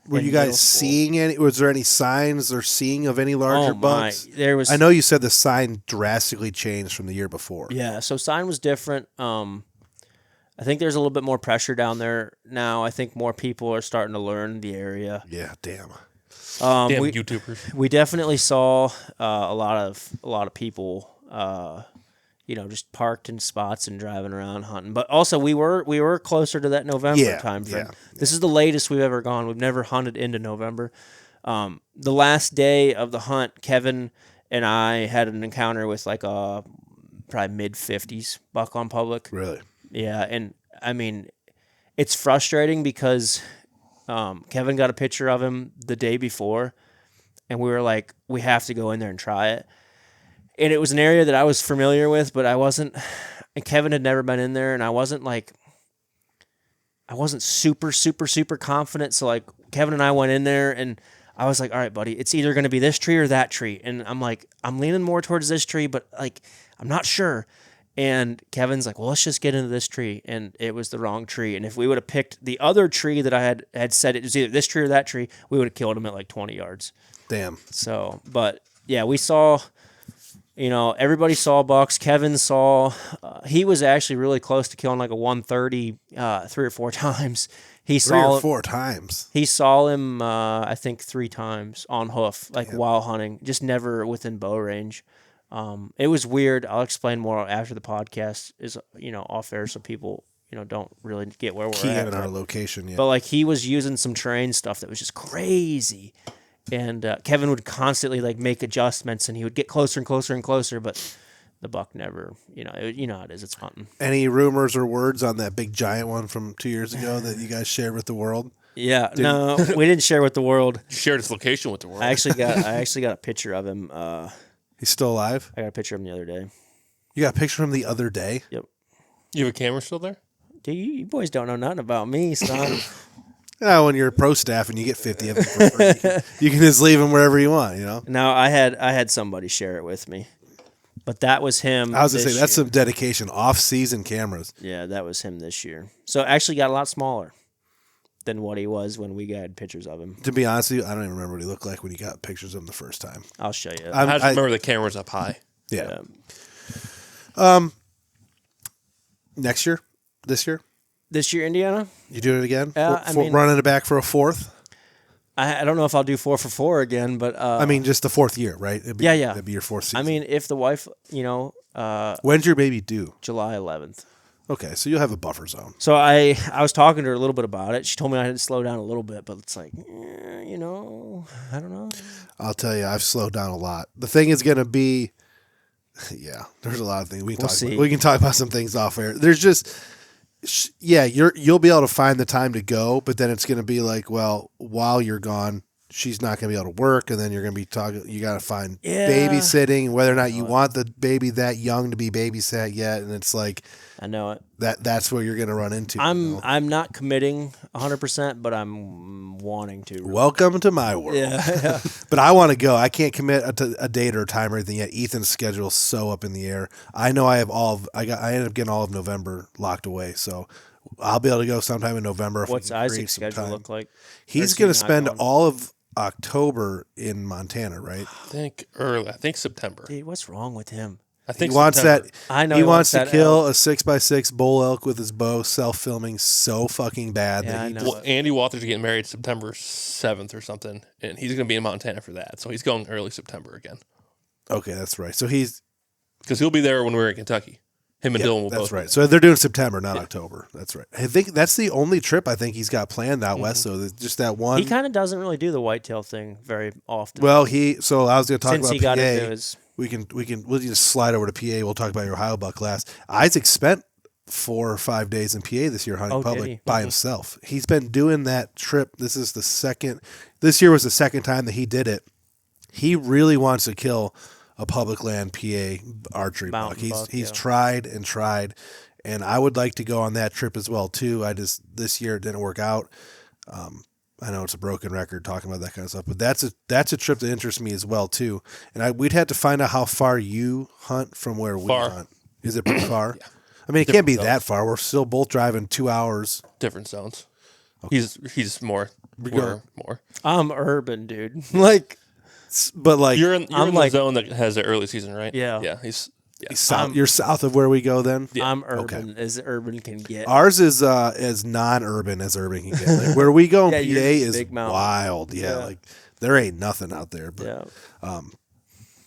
Were you guys seeing any? Was there any signs or seeing of any larger bucks? There was. I know you said the sign drastically changed from the year before. Yeah, so sign was different. I think there's a little bit more pressure down there now. I think more people are starting to learn the area. Yeah, damn. Damn YouTubers. We definitely saw a lot of people. Just parked in spots and driving around hunting. But also we were closer to that November time frame. Yeah. This is the latest we've ever gone. We've never hunted into November. The last day of the hunt, Kevin and I had an encounter with like a probably mid-50s buck on public. Really? Yeah, and I mean, it's frustrating because Kevin got a picture of him the day before, and we were like, we have to go in there and try it. And it was an area that I was familiar with, but I wasn't, and Kevin had never been in there, and I wasn't super, super, super confident. So like Kevin and I went in there and I was like, all right, buddy, it's either going to be this tree or that tree. And I'm like, I'm leaning more towards this tree, but like, I'm not sure. And Kevin's like, well, let's just get into this tree. And it was the wrong tree. And if we would have picked the other tree that I had said it was either this tree or that tree, we would have killed him at like 20 yards. Damn. So, but yeah, we saw, everybody saw bucks. Kevin saw, he was actually really close to killing like a 130 3 or 4 times. He saw 3 or 4 times. He saw him, I think 3 times on hoof, while hunting, just never within bow range. It was weird. I'll explain more after the podcast is, off air so people, don't really get where we're Key at. in our location, yeah. But like he was using some terrain stuff that was just crazy. And Kevin would constantly like make adjustments and he would get closer and closer and closer, but the buck never, how it is, it's hunting. Any rumors or words on that big giant one from 2 years ago that you guys shared with the world? Yeah, no, we didn't share with the world. You shared its location with the world. I actually got a picture of him. He's still alive? I got a picture of him the other day. You got a picture of him the other day? Yep. You have a camera still there? Dude, you boys don't know nothing about me, son. When you're a pro staff and you get 50 of them for free, you can just leave them wherever you want, No, I had somebody share it with me. But that was him. I was going to say, that's some dedication. Off-season cameras. Yeah, that was him this year. So actually got a lot smaller than what he was when we got pictures of him. To be honest with you, I don't even remember what he looked like when you got pictures of him the first time. I'll show you. I just remember the camera's up high. Yeah. Next year? This year? This year, Indiana? You doing it again? Yeah, running it back for a 4th? I don't know if I'll do 4 for 4 again, but just the 4th year, right? It'd be your 4th season. If the wife, when's your baby due? July 11th. Okay, so you'll have a buffer zone. So I was talking to her a little bit about it. She told me I had to slow down a little bit, but it's like, I don't know. I'll tell you, I've slowed down a lot. The thing is going to be, there's a lot of things we can talk about some things off air. There's just. Yeah, you'll be able to find the time to go, but then it's going to be like, well, while you're gone, she's not going to be able to work, and then you're going to be talking. You got to find babysitting, and whether or not you want the baby that young to be babysat yet, and it's like, I know it. That's where you're going to run into. I'm not committing 100%, but I'm wanting to. Welcome to my world. Yeah. But I want to go. I can't commit a date or a time or anything yet. Ethan's schedule's so up in the air. I know I ended up getting all of November locked away. So I'll be able to go sometime in November. If What's we can create Isaac's some schedule time. look like? He's going to spend all of October in Montana, right? I think early. I think September. Dude, what's wrong with him? I think He wants September. that. I know he wants to that kill elk. a 6x6 bull elk with his bow, self-filming so fucking bad Yeah, I that he know. Well, Andy Walters getting married September 7th or something, and he's going to be in Montana for that. So he's going early September again. Okay, that's right. So he's Because he'll be there when we're in Kentucky. Him and Dylan will both. that's be right. there. So they're doing September, not October. That's right. I think that's the only trip I think he's got planned out west. So there's just that one. He kind of doesn't really do the whitetail thing very often. Well, so I was going to talk Since about he got PA. into his We'll just slide over to PA. We'll talk about your Ohio buck last. Isaac spent 4 or 5 days in PA this year hunting Oh, did he? public by himself. He's been doing that trip. This year was the second time that he did it. He really wants to kill a public land PA archery buck. Mountain buck, He's yeah. tried and tried, and I would like to go on that trip as well too. This year it didn't work out. I know it's a broken record talking about that kind of stuff, but that's a trip that interests me as well too. And we'd have to find out how far you hunt from where we Far. hunt. Is it pretty far? Yeah. I mean, it can't be Different that far. We're still both driving 2 hours. Different zones. He's more. We're more. I'm urban, dude. Like, But like You're in I'm the like- zone that has the early season, right? Yeah. Yeah. He's you're south of where we go then. I'm urban as urban can get. Ours is as non-urban as urban can get. Like where we go in Yeah, PA yours is is big mountain. wild. Yeah, Yeah. like there ain't nothing out there. But Yeah.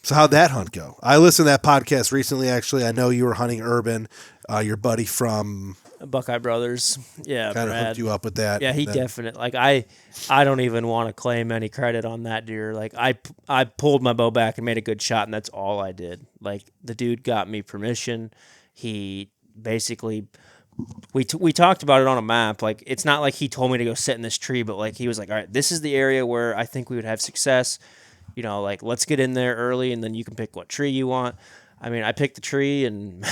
so how'd that hunt go? I listened to that podcast recently. Actually, I know you were hunting urban. Your buddy from Buckeye Brothers. Yeah, kind of Brad. hooked you up with that. Yeah, he definitely. Like I don't even want to claim any credit on that deer. Like I pulled my bow back and made a good shot, and that's all I did. Like the dude got me permission. He basically we talked about it on a map. Like it's not like he told me to go sit in this tree, but like he was like, all right, this is the area where I think we would have success. You know, like let's get in there early, and then you can pick what tree you want. I mean, I picked the tree, and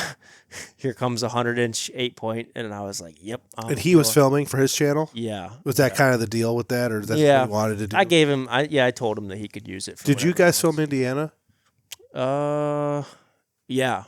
here comes a 100-inch 8-point, and I was like, "Yep." And he was filming for his channel. Yeah. Was that kind of the deal with that, or is that Yeah. what he wanted to do? I gave him. I told him that he could use it. For Did you whatever guys it film Indiana? was. Yeah.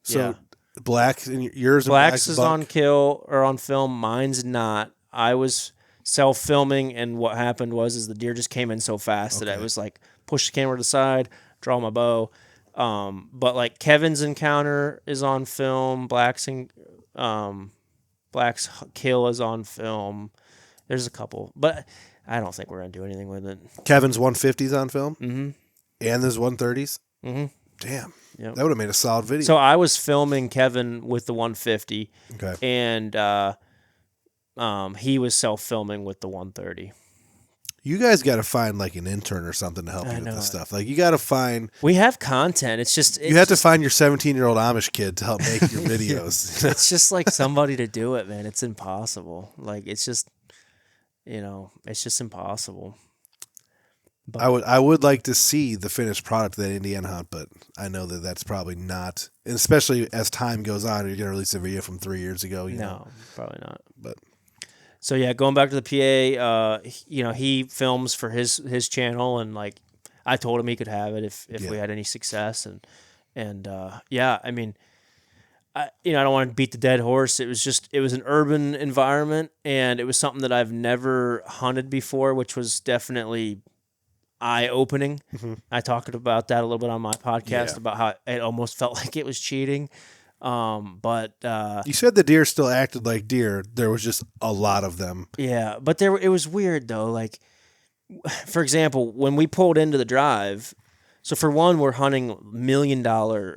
So yeah. Black and yours. Black's and is buck? on kill or on film. Mine's not. I was self-filming, and what happened was the deer just came in so fast that I was like, push the camera to the side, draw my bow. But like Kevin's encounter is on film. Black's kill is on film. There's a couple, but I don't think we're gonna do anything with it. Kevin's 150s on film, Mm-hmm. and there's 130s. Mm-hmm. Damn, Yep. that would have made a solid video. So I was filming Kevin with the 150, okay, and he was self-filming with the 130. you guys got to find like an intern or something to help you with know this it. stuff. Like you got to find. We have content. It's just You have to find your 17-year-old Amish kid to help make your videos. It's just like somebody to do it, man. It's impossible. Like it's just, it's just impossible. I would like to see the finished product of that Indiana hunt, but I know that that's probably not. And especially as time goes on, you're going to release a video from 3 years ago. You know? No, probably not. But So yeah, going back to the PA, he films for his channel, and like I told him he could have it if we had any success, and I mean, I don't want to beat the dead horse. It was an urban environment, and it was something that I've never hunted before, which was definitely eye-opening. Mm-hmm. I talked about that a little bit on my podcast about how it almost felt like it was cheating. But you said the deer still acted like deer. There was just a lot of them. yeah, but it was weird though. Like, for example, when we pulled into the drive, so for one, we're hunting $1 million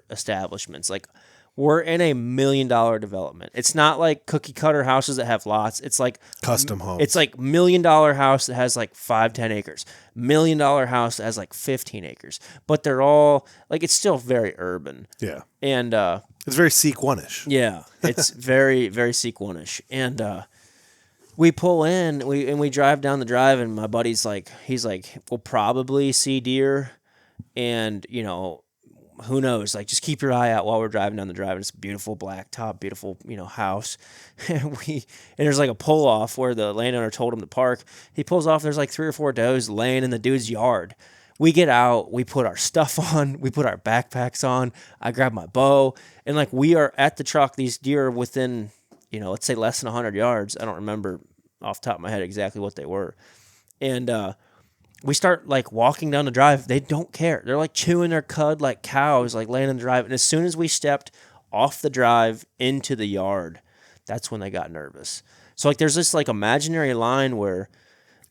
establishments. Like, we're in a $1 million development. It's not like cookie cutter houses that have lots. It's like Custom homes. It's like $1 million house that has like 5-10 acres. $1 million house that has like 15 acres. But they're all like, it's still very urban. Yeah. And It's very Seek One-ish. yeah, it's very, very Seek One-ish. And we pull in, we drive down the drive, and my buddy's like, we'll probably see deer, and who knows? Like, just keep your eye out while we're driving down the drive. And it's a beautiful blacktop, beautiful house, and there's like a pull off where the landowner told him to park. He pulls off. There's like 3 or 4 does laying in the dude's yard. We get out, we put our stuff on, we put our backpacks on. I grab my bow, and like we are at the truck. These deer are within let's say less than 100 yards. I don't remember off the top of my head exactly what they were. And we start like walking down the drive. They don't care. They're like chewing their cud like cows, like laying in the drive. And as soon as we stepped off the drive into the yard, that's when they got nervous. So like there's this like imaginary line where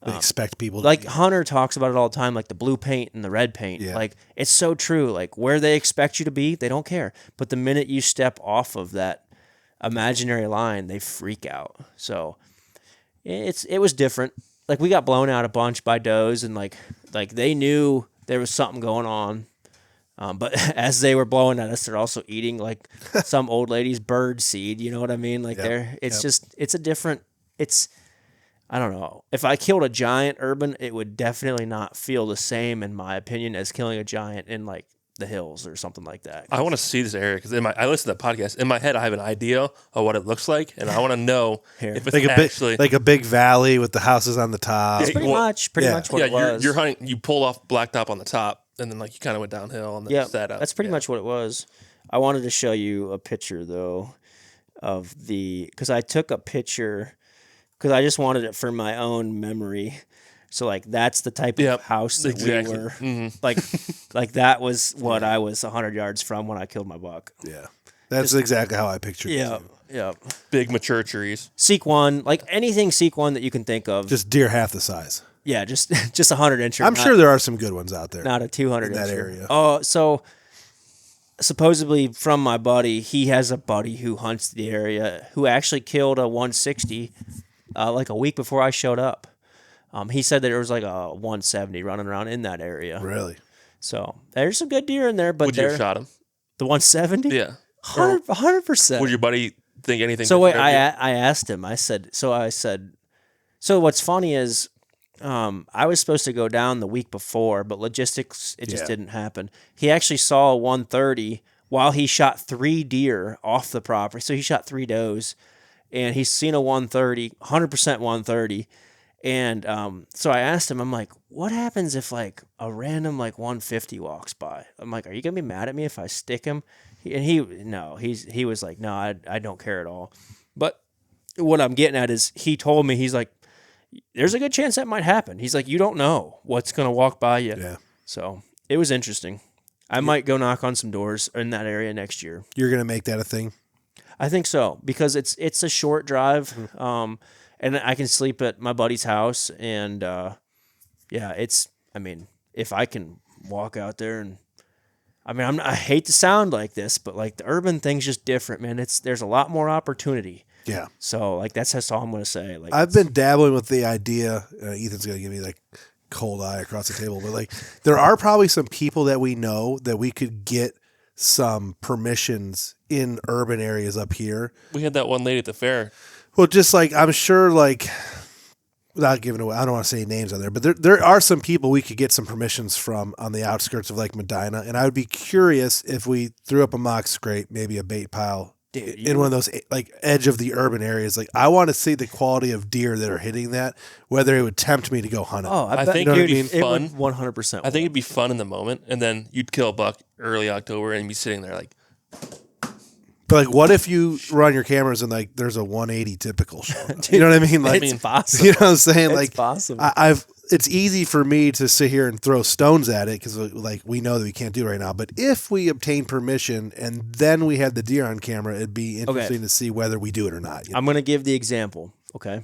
they expect people to like Hunter talks about it all the time, like the blue paint and the red paint. Yeah. Like it's so true. Like where they expect you to be, they don't care. But the minute you step off of that imaginary line, they freak out. So it was different. Like we got blown out a bunch by does, and like they knew there was something going on. But as they were blowing at us, they're also eating like some old lady's bird seed. You know what I mean? Like I don't know. If I killed a giant urban, it would definitely not feel the same, in my opinion, as killing a giant in like the hills or something like that. I want to see this area because I listen to the podcast. In my head, I have an idea of what it looks like, and I want to know if it's like actually like a big valley with the houses on the top. It's pretty much what it was. You're hunting. You pulled off blacktop on the top, and then like you kind of went downhill and then set up. That's pretty much what it was. I wanted to show you a picture though of because I took a picture because I just wanted it for my own memory. So like that's the type of house that we were like that was what I was 100 yards from when I killed my buck. Yeah. That's exactly how I pictured it. Yeah. Yeah. Big mature trees. Seek one, like anything Seek one that you can think of. Just deer half the size. Yeah, just 100 incher. I'm sure there are some good ones out there. Not a 200 in that incher. area. Oh, so supposedly from my buddy, he has a buddy who hunts the area who actually killed a 160 like a week before I showed up. He said that there was like a 170 running around in that area. Really? So there's some good deer in there, but would you have shot him? The 170? Yeah, 100%. Would your buddy think anything? So wait, I asked him. I said. So what's funny is, I was supposed to go down the week before, but logistics it just didn't happen. He actually saw a 130 while he shot 3 deer off the property. So he shot 3 does, and he's seen a 130, 100% 130. And so I asked him, I'm like, what happens if like a random like 150 walks by? I'm like, are you gonna be mad at me if I stick him? He was like, no, I don't care at all. But what I'm getting at is he told me, he's like, there's a good chance that might happen. He's like, you don't know what's gonna walk by you. Yeah. So it was interesting. I might go knock on some doors in that area next year. You're gonna make that a thing? I think so, because it's a short drive. And I can sleep at my buddy's house, and if I can walk out there, and I hate to sound like this, but like the urban thing's just different, man. There's a lot more opportunity. Yeah. So like that's all I'm gonna say. Like I've been dabbling with the idea. Ethan's gonna give me like cold eye across the table, but like there are probably some people that we know that we could get some permissions in urban areas up here. We had that one lady at the fair. Well, just like I'm sure, like without giving away, I don't want to say names on there, but there are some people we could get some permissions from on the outskirts of like Medina, and I would be curious if we threw up a mock scrape, maybe a bait pile in one of those like edge of the urban areas. Like I want to see the quality of deer that are hitting that, whether it would tempt me to go hunt it. Oh, I think it'd be fun. 100%. I think it'd be fun in the moment, and then you'd kill a buck early October and be sitting there like. But like, what if you run your cameras and like there's a 180 typical shot? You know what I mean? Like, it's possible. You know what I'm saying? It's like, possible. It's easy for me to sit here and throw stones at it because like we know that we can't do it right now. But if we obtain permission and then we had the deer on camera, it'd be interesting to see whether we do it or not. You know? I'm going to give the example. Okay.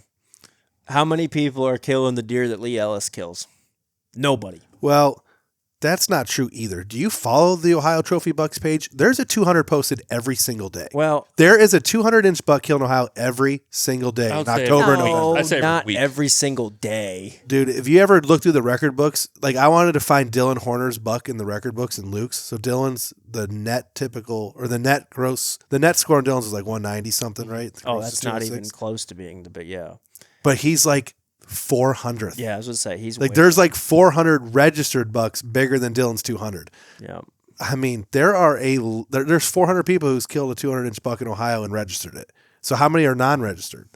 How many people are killing the deer that Lee Ellis kills? Nobody. Well, that's not true either. Do you follow the Ohio Trophy Bucks page? There's a 200 posted every single day. Well, there is a 200-inch buck killed in Ohio every single day in October and November. I'd say not every single day. Dude, if you ever look through the record books, like I wanted to find Dylan Horner's buck in the record books and Luke's. So Dylan's the net typical, or the net score on Dylan's is like 190 something, right? Oh, that's not even close to being but yeah. But he's like 400th. Yeah, I was going to say he's like there's like 400 registered bucks bigger than Dylan's 200. Yeah. I mean, there's 400 people who's killed a 200-inch buck in Ohio and registered it. So how many are non-registered?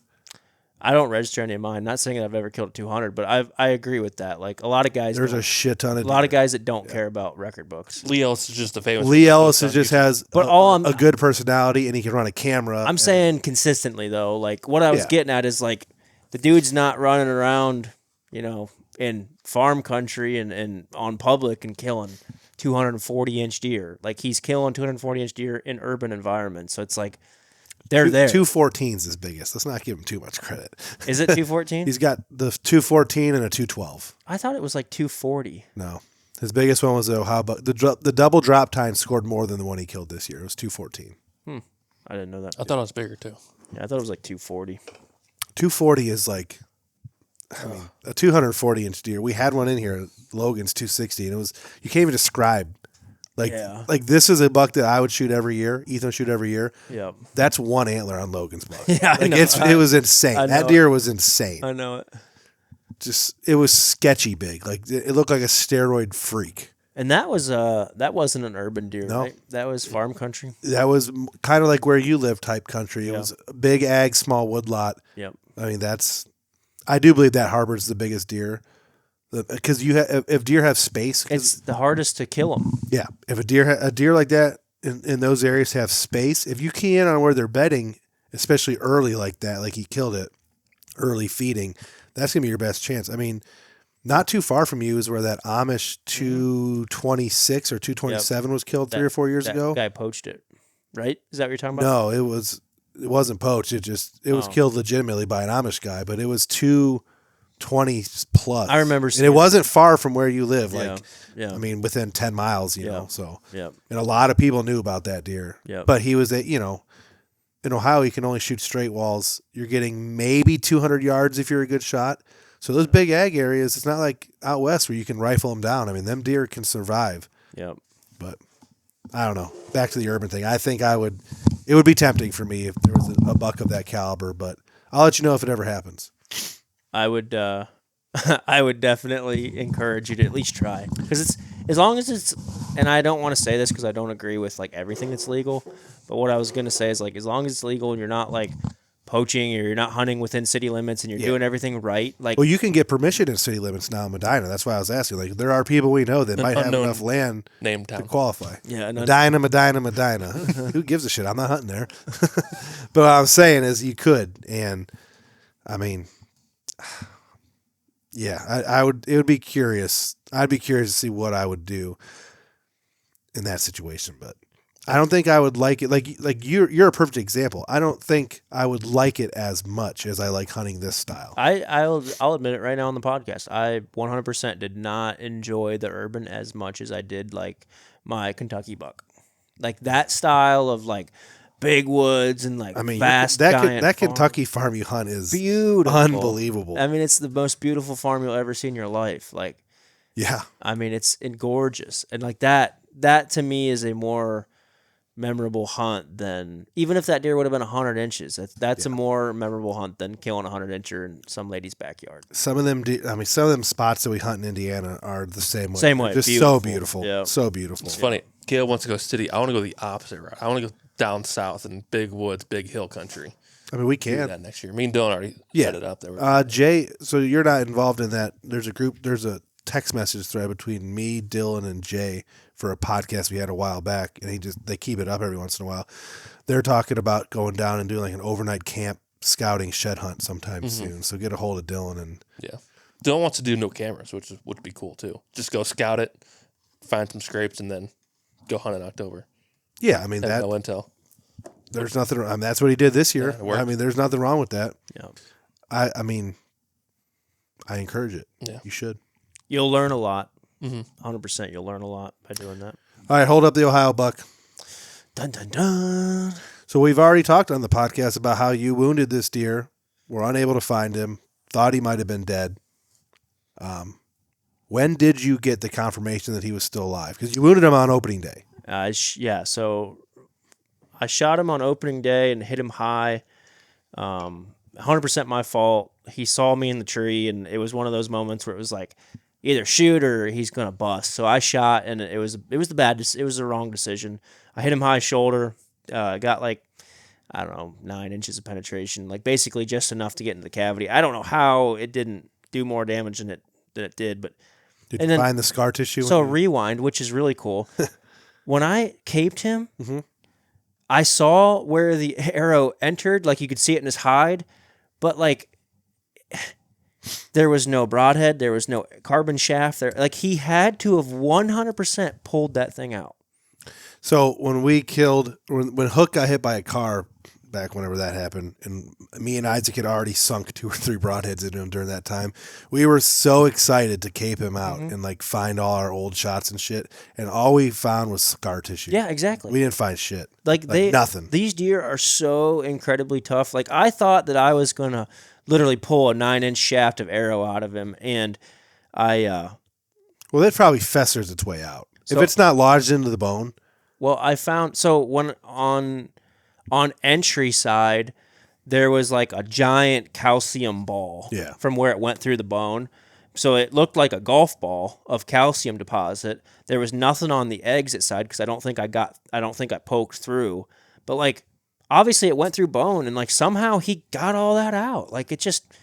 I don't register any of mine. Not saying that I've ever killed a 200, but I agree with that. Like a lot of guys, There's a shit ton of a lot of guys that don't care about record books. Lee Ellis is just a famous. Lee Ellis just has But a good personality, and he can run a camera. I'm saying consistently though. Like what I was getting at is like the dude's not running around, in farm country and on public and killing 240-inch deer. Like he's killing 240-inch deer in urban environments. So it's like they're there. 214's his biggest. Let's not give him too much credit. Is it 214? He's got the 214 and a 212. I thought it was like 240. No. His biggest one was the Ohio buck. The double drop time scored more than the one he killed this year. It was 214. I didn't know that. I thought it was bigger too. Yeah, I thought it was like 240. 240 is like, a 240-inch deer. We had one in here. Logan's 260, and it was, you can't even describe. Like this is a buck that I would shoot every year. Ethan would shoot every year. Yep. That's one antler on Logan's buck. Yeah, I know. It was insane. That deer was insane. I know it. It was sketchy big. Like it looked like a steroid freak. And that wasn't an urban deer, right? That was farm country. That was kind of like where you live type country. It was a big ag, small woodlot. Yep. I mean, I do believe that harbors the biggest deer. Because if deer have space, it's the hardest to kill them. Yeah, if a deer like that in those areas have space, if you key in on where they're bedding, especially early like that, like he killed it, early feeding, that's gonna be your best chance. I mean, not too far from you is where that Amish 226 or 227 was killed 3 or 4 years ago. That guy poached it, right? Is that what you're talking about? No, it wasn't poached. It was killed legitimately by an Amish guy, but it was 220 plus. I remember and it wasn't far from where you live. Like, I mean, within 10 miles, you know, so, and a lot of people knew about that deer, but he was in Ohio, you can only shoot straight walls. You're getting maybe 200 yards if you're a good shot. So those big ag areas, it's not like out west where you can rifle them down. I mean, them deer can survive. Yep. But I don't know. Back to the urban thing. I think it would be tempting for me if there was a buck of that caliber, but I'll let you know if it ever happens. I would definitely encourage you to at least try, because it's, as long as it's, and I don't want to say this because I don't agree with like everything that's legal, but what I was going to say is like, as long as it's legal and you're not like poaching or you're not hunting within city limits and you're doing everything right, like, well, you can get permission in city limits now in Medina. That's why I was asking. Like, there are people we know that might have enough land to qualify. Yeah, Medina. Who gives a shit? I'm not hunting there. But what I'm saying is you could, and I mean, yeah, I would. It would be curious. I'd be curious to see what I would do in that situation, but I don't think I would like it. Like you're a perfect example. I don't think I would like it as much as I like hunting this style. I'll admit it right now on the podcast. I 100% did not enjoy the urban as much as I did like my Kentucky buck. Like that style of like big woods and like vast that Kentucky farm you hunt is beautiful, unbelievable. I mean, it's the most beautiful farm you'll ever see in your life. Like, yeah, I mean, it's gorgeous, and like that to me is a more memorable hunt than, even if that deer would have been 100 inches. That's a more memorable hunt than killing a 100-incher in some lady's backyard. Some of them spots that we hunt in Indiana are the same way. Same way, just beautiful. so beautiful, so beautiful. It's funny. Caleb wants to go city. I want to go the opposite route. I want to go down south in big woods, big hill country. I mean, we can do that next year. Me and Dylan already set it up there. Jay, so you're not involved in that. There's a text message thread between me, Dylan, and Jay for a podcast we had a while back, and they keep it up every once in a while. They're talking about going down and doing like an overnight camp scouting shed hunt sometime soon. So get a hold of Dylan and Dylan wants to do no cameras, which would be cool too. Just go scout it, find some scrapes, and then go hunt in October. Yeah, I mean that no intel. There's nothing. I mean, that's what he did this year. I mean, there's nothing wrong with that. Yeah. I mean, I encourage it. Yeah, you should. You'll learn a lot. 100%. You'll learn a lot by doing that. All right, hold up the Ohio buck. Dun dun dun. So we've already talked on the podcast about how you wounded this deer, were unable to find him, thought he might have been dead. When did you get the confirmation that he was still alive? Because you wounded him on opening day. So I shot him on opening day and hit him high. 100% my fault. He saw me in the tree, and it was one of those moments where it was like, either shoot or he's gonna bust. So I shot, and it was the wrong decision. I hit him high shoulder, got like I don't know, 9 inches of penetration, like basically just enough to get into the cavity. I don't know how it didn't do more damage than it did, but did you find the scar tissue? So rewind, which is really cool. When I caped him, I saw where the arrow entered, like you could see it in his hide, but like there was no broadhead, there was no carbon shaft there. Like he had to have 100% pulled that thing out. So when when Hook got hit by a car back whenever that happened, and me and Isaac had already sunk 2 or 3 broadheads into him during that time, we were so excited to cape him out and like find all our old shots and shit, and all we found was scar tissue. Yeah, exactly. We didn't find shit. Like nothing. These deer are so incredibly tough. Like I thought that I was gonna literally pull a 9-inch shaft of arrow out of him, and well, that probably festers its way out if it's not lodged into the bone. Well, I found when on entry side, there was like a giant calcium ball from where it went through the bone. So it looked like a golf ball of calcium deposit. There was nothing on the exit side because I don't think I poked through. But like obviously it went through bone, and like somehow he got all that out. Like it just,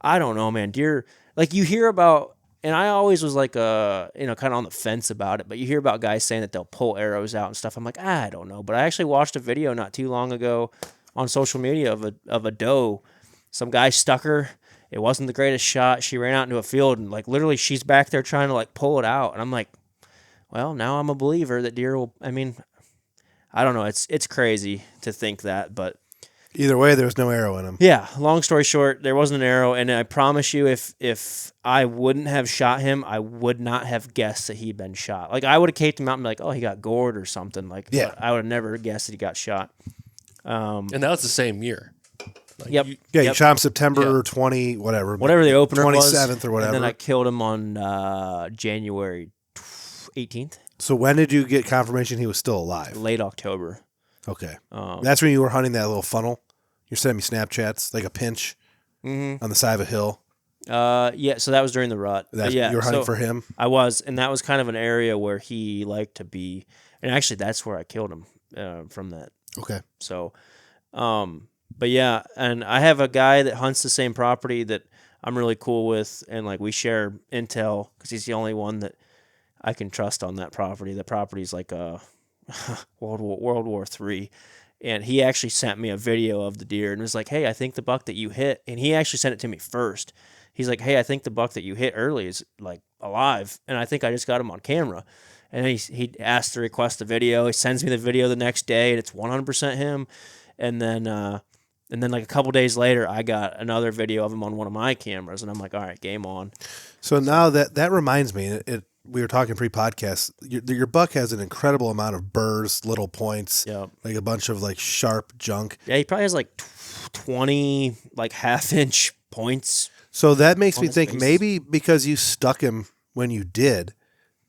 I don't know, man. Deer, like you hear about, and I always was like, kind of on the fence about it, but you hear about guys saying that they'll pull arrows out and stuff. I'm like, I don't know. But I actually watched a video not too long ago on social media of a doe. Some guy stuck her. It wasn't the greatest shot. She ran out into a field, and like literally she's back there trying to like pull it out. And I'm like, well, now I'm a believer that deer will, I mean, I don't know. It's crazy to think that, but either way, there was no arrow in him. Yeah. Long story short, there wasn't an arrow, and I promise you, if I wouldn't have shot him, I would not have guessed that he'd been shot. Like I would have caped him out and be like, oh, he got gored or something. Like, I would have never guessed that he got shot. And that was the same year. Like yep. You shot him September 20, whatever the opener 27th or whatever. And then I killed him on January 18th. So when did you get confirmation he was still alive? Late October. Okay. That's when you were hunting that little funnel. You're sending me Snapchats, like a pinch on the side of a hill. Yeah, so that was during the rut. You were hunting for him? I was, and that was kind of an area where he liked to be. And actually, that's where I killed him from that. Okay. So, but yeah, and I have a guy that hunts the same property that I'm really cool with, and like we share intel because he's the only one that I can trust on that property. The property's like a World War III. And he actually sent me a video of the deer and was like, hey, I think the buck that you hit, and he actually sent it to me first. He's like, hey, I think the buck that you hit early is like alive, and I think I just got him on camera. And he asked to request the video. He sends me the video the next day, and it's 100% him. And then like a couple days later, I got another video of him on one of my cameras, and I'm like, all right, game on. So now that reminds me, we were talking pre-podcast. Your buck has an incredible amount of burrs, little points, like a bunch of like sharp junk. Yeah, he probably has like 20 like half-inch points. So that makes me think maybe because you stuck him when you did,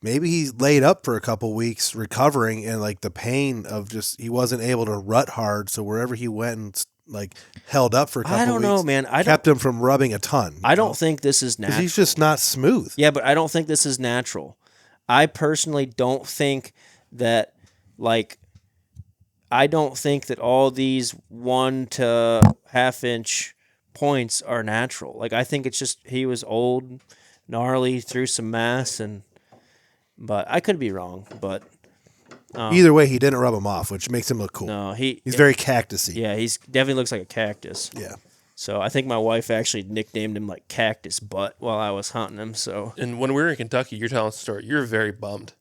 maybe he laid up for a couple weeks recovering, and like the pain of just he wasn't able to rut hard. So wherever he went and like held up for a couple weeks. I don't know, man. Kept him from rubbing a ton. I don't think this is natural. He's just not smooth. Yeah, but I don't think this is natural. I personally don't think that, like, I don't think that all these 1 to half-inch points are natural. Like, I think it's just he was old, gnarly, threw some mass, but I could be wrong, but... Either way, he didn't rub him off, which makes him look cool. No, he's very cactusy. Yeah, he's definitely looks like a cactus. Yeah. So I think my wife actually nicknamed him like Cactus Butt while I was hunting him. So and when we were in Kentucky, you're telling us the story. You're very bummed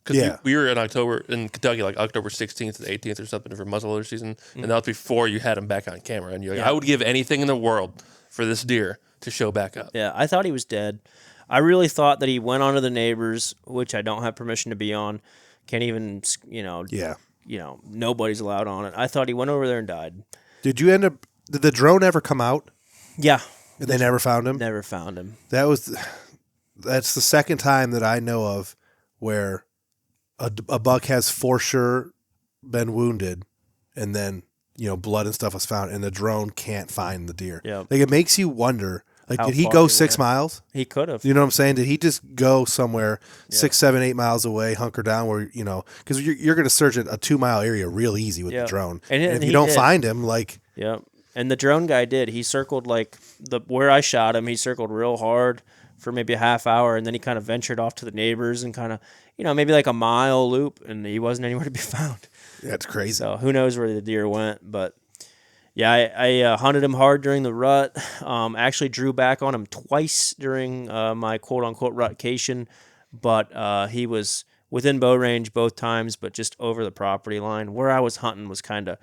because we were in Kentucky, like October 16th to the 18th or something for muzzleloader season, and that was before you had him back on camera. And you're like, I would give anything in the world for this deer to show back up. Yeah, I thought he was dead. I really thought that he went onto the neighbors, which I don't have permission to be on. Can't even, nobody's allowed on it. I thought he went over there and died. Did the drone ever come out? Yeah. They never found him? Never found him. That's the second time that I know of where a buck has for sure been wounded, and then, blood and stuff was found, and the drone can't find the deer. Yep. Like, it makes you wonder Like, how did he far go he 6 went. miles? He could have. You know what I'm saying? Did he just go somewhere 6, 7, 8 miles away, hunker down where, because you're going to search a 2 mile area real easy with the drone. And if you don't find him, like. Yeah. And the drone guy did. He circled like where I shot him, he circled real hard for maybe a half hour. And then he kind of ventured off to the neighbors and kind of, maybe like a mile loop, and he wasn't anywhere to be found. That's crazy. So who knows where the deer went. But yeah, I hunted him hard during the rut. Actually drew back on him twice during my quote-unquote rutcation, but he was within bow range both times, but just over the property line. Where I was hunting was kind of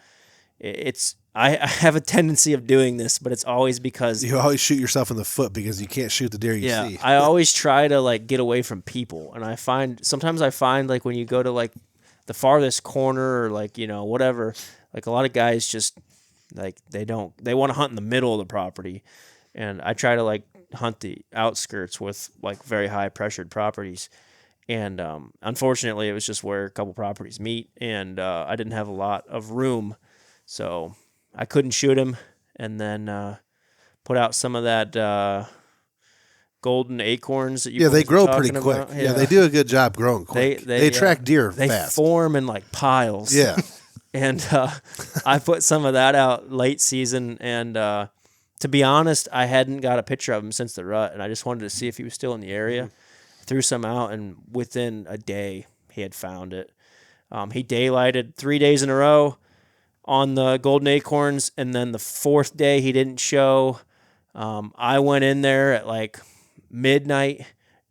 I have a tendency of doing this, but it's always because you always shoot yourself in the foot because you can't shoot the deer you see. I always try to like get away from people, and sometimes I find like when you go to like the farthest corner or like whatever, like a lot of guys just like they want to hunt in the middle of the property, and I try to like hunt the outskirts with like very high pressured properties. And unfortunately, it was just where a couple properties meet, and I didn't have a lot of room, so I couldn't shoot him. And then put out some of that golden acorns that you they grow pretty quick. About. Yeah, they do a good job growing quick. They attract deer they fast. They form in like piles. Yeah. And I put some of that out late season, and to be honest, I hadn't got a picture of him since the rut, and I just wanted to see if he was still in the area. Threw some out, and within a day, he had found it. He daylighted 3 days in a row on the golden acorns, and then the fourth day he didn't show. I went in there at like midnight,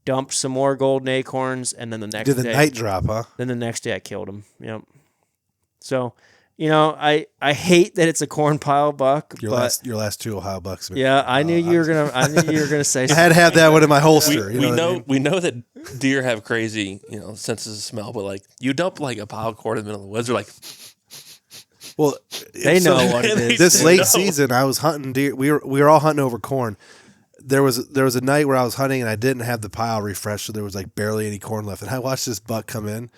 dumped some more golden acorns, and then the next day... Did the night drop, huh? Then the next day I killed him. Yep. So, I hate that it's a corn pile buck. Your last two Ohio bucks. Yeah, I knew you were gonna say. I had to have that one in my holster. We know that deer have crazy senses of smell, but like you dump like a pile of corn in the middle of the woods, they're like, well, they know what it is. This late season, I was hunting deer. We were all hunting over corn. There was a night where I was hunting and I didn't have the pile refreshed, so there was like barely any corn left. And I watched this buck come in.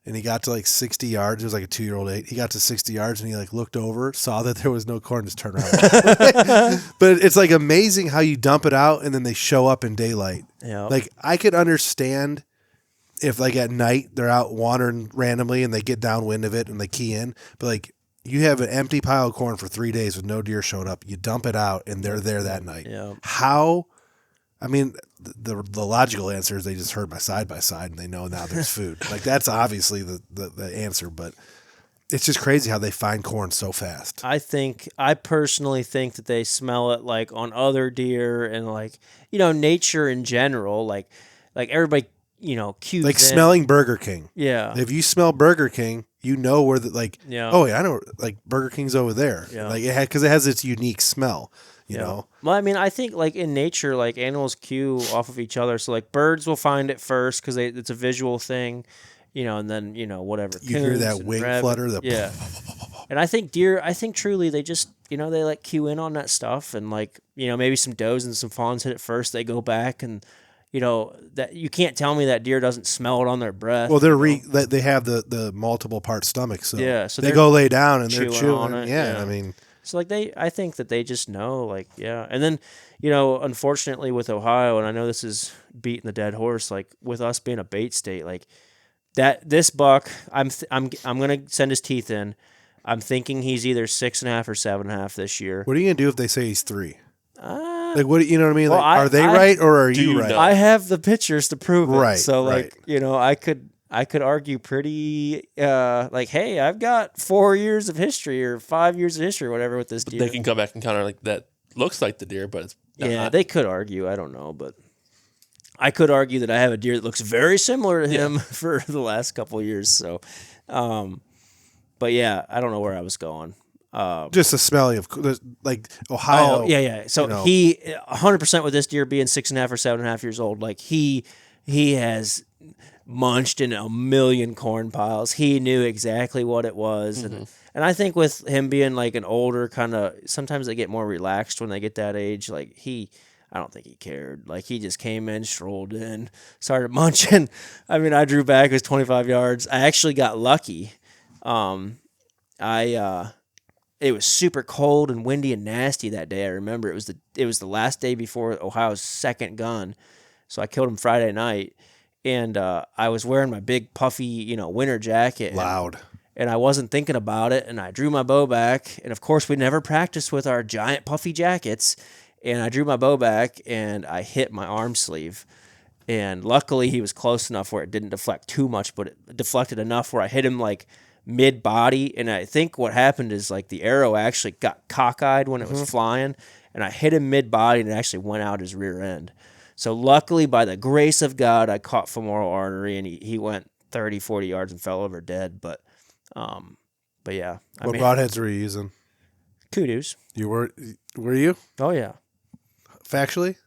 And he got to like 60 yards. It was like a 2-year-old 8. He got to 60 yards and he like looked over, saw that there was no corn, just turned around. But it's like amazing how you dump it out and then they show up in daylight. Yeah. Like I could understand if like at night they're out wandering randomly and they get downwind of it and they key in. But like you have an empty pile of corn for 3 days with no deer showing up. You dump it out and they're there that night. Yeah. How? I mean, the logical answer is they just heard my side by side and they know now there's food. Like that's obviously the answer, but it's just crazy how they find corn so fast. I personally think that they smell it like on other deer and like nature in general. Like everybody cues like in. Smelling Burger King. Yeah. If you smell Burger King, you know where oh yeah, I know like Burger King's over there. Yeah. Like because it has its unique smell. You know? Well, I mean, I think like in nature, like animals cue off of each other. So like birds will find it first because it's a visual thing, and then whatever. You hear that wing flutter. Yeah. And I think deer. I think truly they just they like cue in on that stuff, and like maybe some does and some fawns hit it first. They go back and. That you can't tell me that deer doesn't smell it on their breath. Well, they have the multiple part stomach, so so they go lay down and they're chewing on it. Yeah, I mean. So like I think that they just know, like, yeah. And then, unfortunately with Ohio, and I know this is beating the dead horse, like with us being a bait state, like this buck, I'm gonna send his teeth in. I'm thinking he's either 6.5 or 7.5 this year. What are you gonna do if they say he's 3? Like what you know what I mean? Well, like, are they right or are you right? I have the pictures to prove it. Right. So like I could argue pretty like, hey, I've got 4 years of history or 5 years of history or whatever with this deer. They can come back and counter like that looks like the deer, but it's not. Yeah, they could argue. I don't know, but I could argue that I have a deer that looks very similar to him for the last couple of years. So, but yeah, I don't know where I was going. Just the smelling of like Ohio. Oh yeah. So he 100% with this deer being 6.5 or 7.5 years old. Like he has munched in a million corn piles. He knew exactly what it was, and I think with him being like an older kind of, sometimes they get more relaxed when they get that age. Like I don't think he cared. Like he just came in, strolled in, started munching. I mean, I drew back, it was 25 yards. I actually got lucky. it was super cold and windy and nasty that day. I remember it was the last day before Ohio's second gun. So I killed him Friday night, and I was wearing my big puffy, winter jacket. Loud. And I wasn't thinking about it, and I drew my bow back. And of course, we never practiced with our giant puffy jackets. And I drew my bow back, and I hit my arm sleeve. And luckily, he was close enough where it didn't deflect too much, but it deflected enough where I hit him like mid-body. And I think what happened is like the arrow actually got cockeyed when it was flying, and I hit him mid-body, and it actually went out his rear end. So luckily, by the grace of God, I caught femoral artery, and he went 30, 40 yards and fell over dead. But yeah. What broadheads were you using? Kudos. You were you? Oh, yeah. Factually?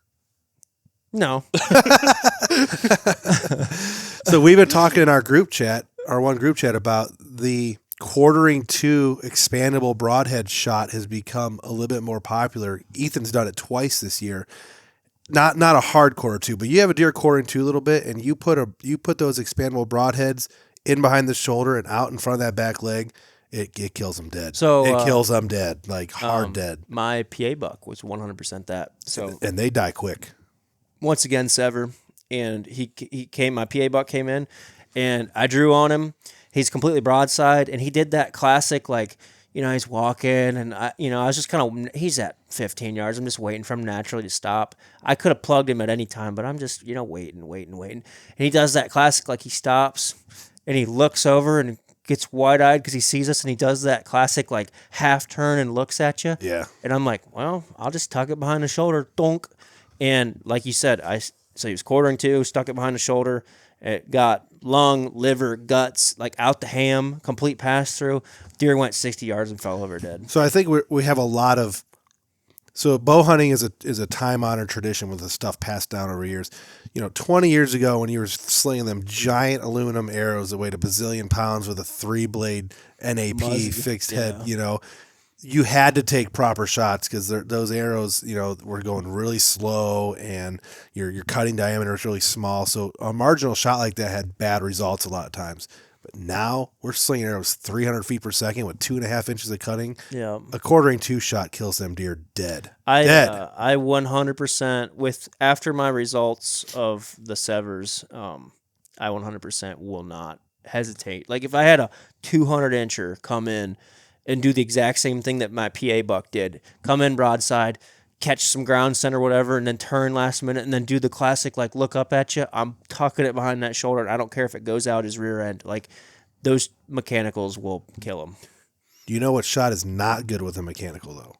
No. So we've been talking in our group chat, our one group chat, about the quartering to expandable broadhead shot has become a little bit more popular. Ethan's done it twice this year. Not a hard quarter two, but you have a deer quartering to a little bit, and you put those expandable broadheads in behind the shoulder and out in front of that back leg. It kills them dead. So it kills them dead, like hard dead. My PA buck was 100% that. So and they die quick. Once again, sever, and he came. My PA buck came in, and I drew on him. He's completely broadside, and he did that classic he's walking, and I was just kind of. He's at 15 yards. I'm just waiting for him naturally to stop. I could have plugged him at any time, but I'm just waiting. And he does that classic, he stops, and he looks over and gets wide-eyed because he sees us, and he does that classic half turn and looks at you. Yeah. And I'm like, well, I'll just tuck it behind the shoulder, donk. And like you said, so he was quartering to, stuck it behind the shoulder. It got lung, liver, guts, out the ham, complete pass through. Deer went 60 yards and fell over dead. So I think we have a lot of. So bow hunting is a time-honored tradition with the stuff passed down over years. 20 years ago when you were slinging them giant aluminum arrows that weighed a bazillion pounds with a 3-blade NAP fixed head, you had to take proper shots because those arrows, were going really slow, and your cutting diameter is really small. So a marginal shot like that had bad results a lot of times. But now we're slinging arrows 300 feet per second with 2.5 inches of cutting. Yeah, a quartering to shot kills them deer dead. I 100% after my results of the severs, I 100% will not hesitate. If I had a 200 incher come in and do the exact same thing that my PA buck did, come in broadside, catch some ground center, whatever, and then turn last minute and then do the classic, look up at you, I'm tucking it behind that shoulder, and I don't care if it goes out his rear end. Those mechanicals will kill him. Do you know what shot is not good with a mechanical,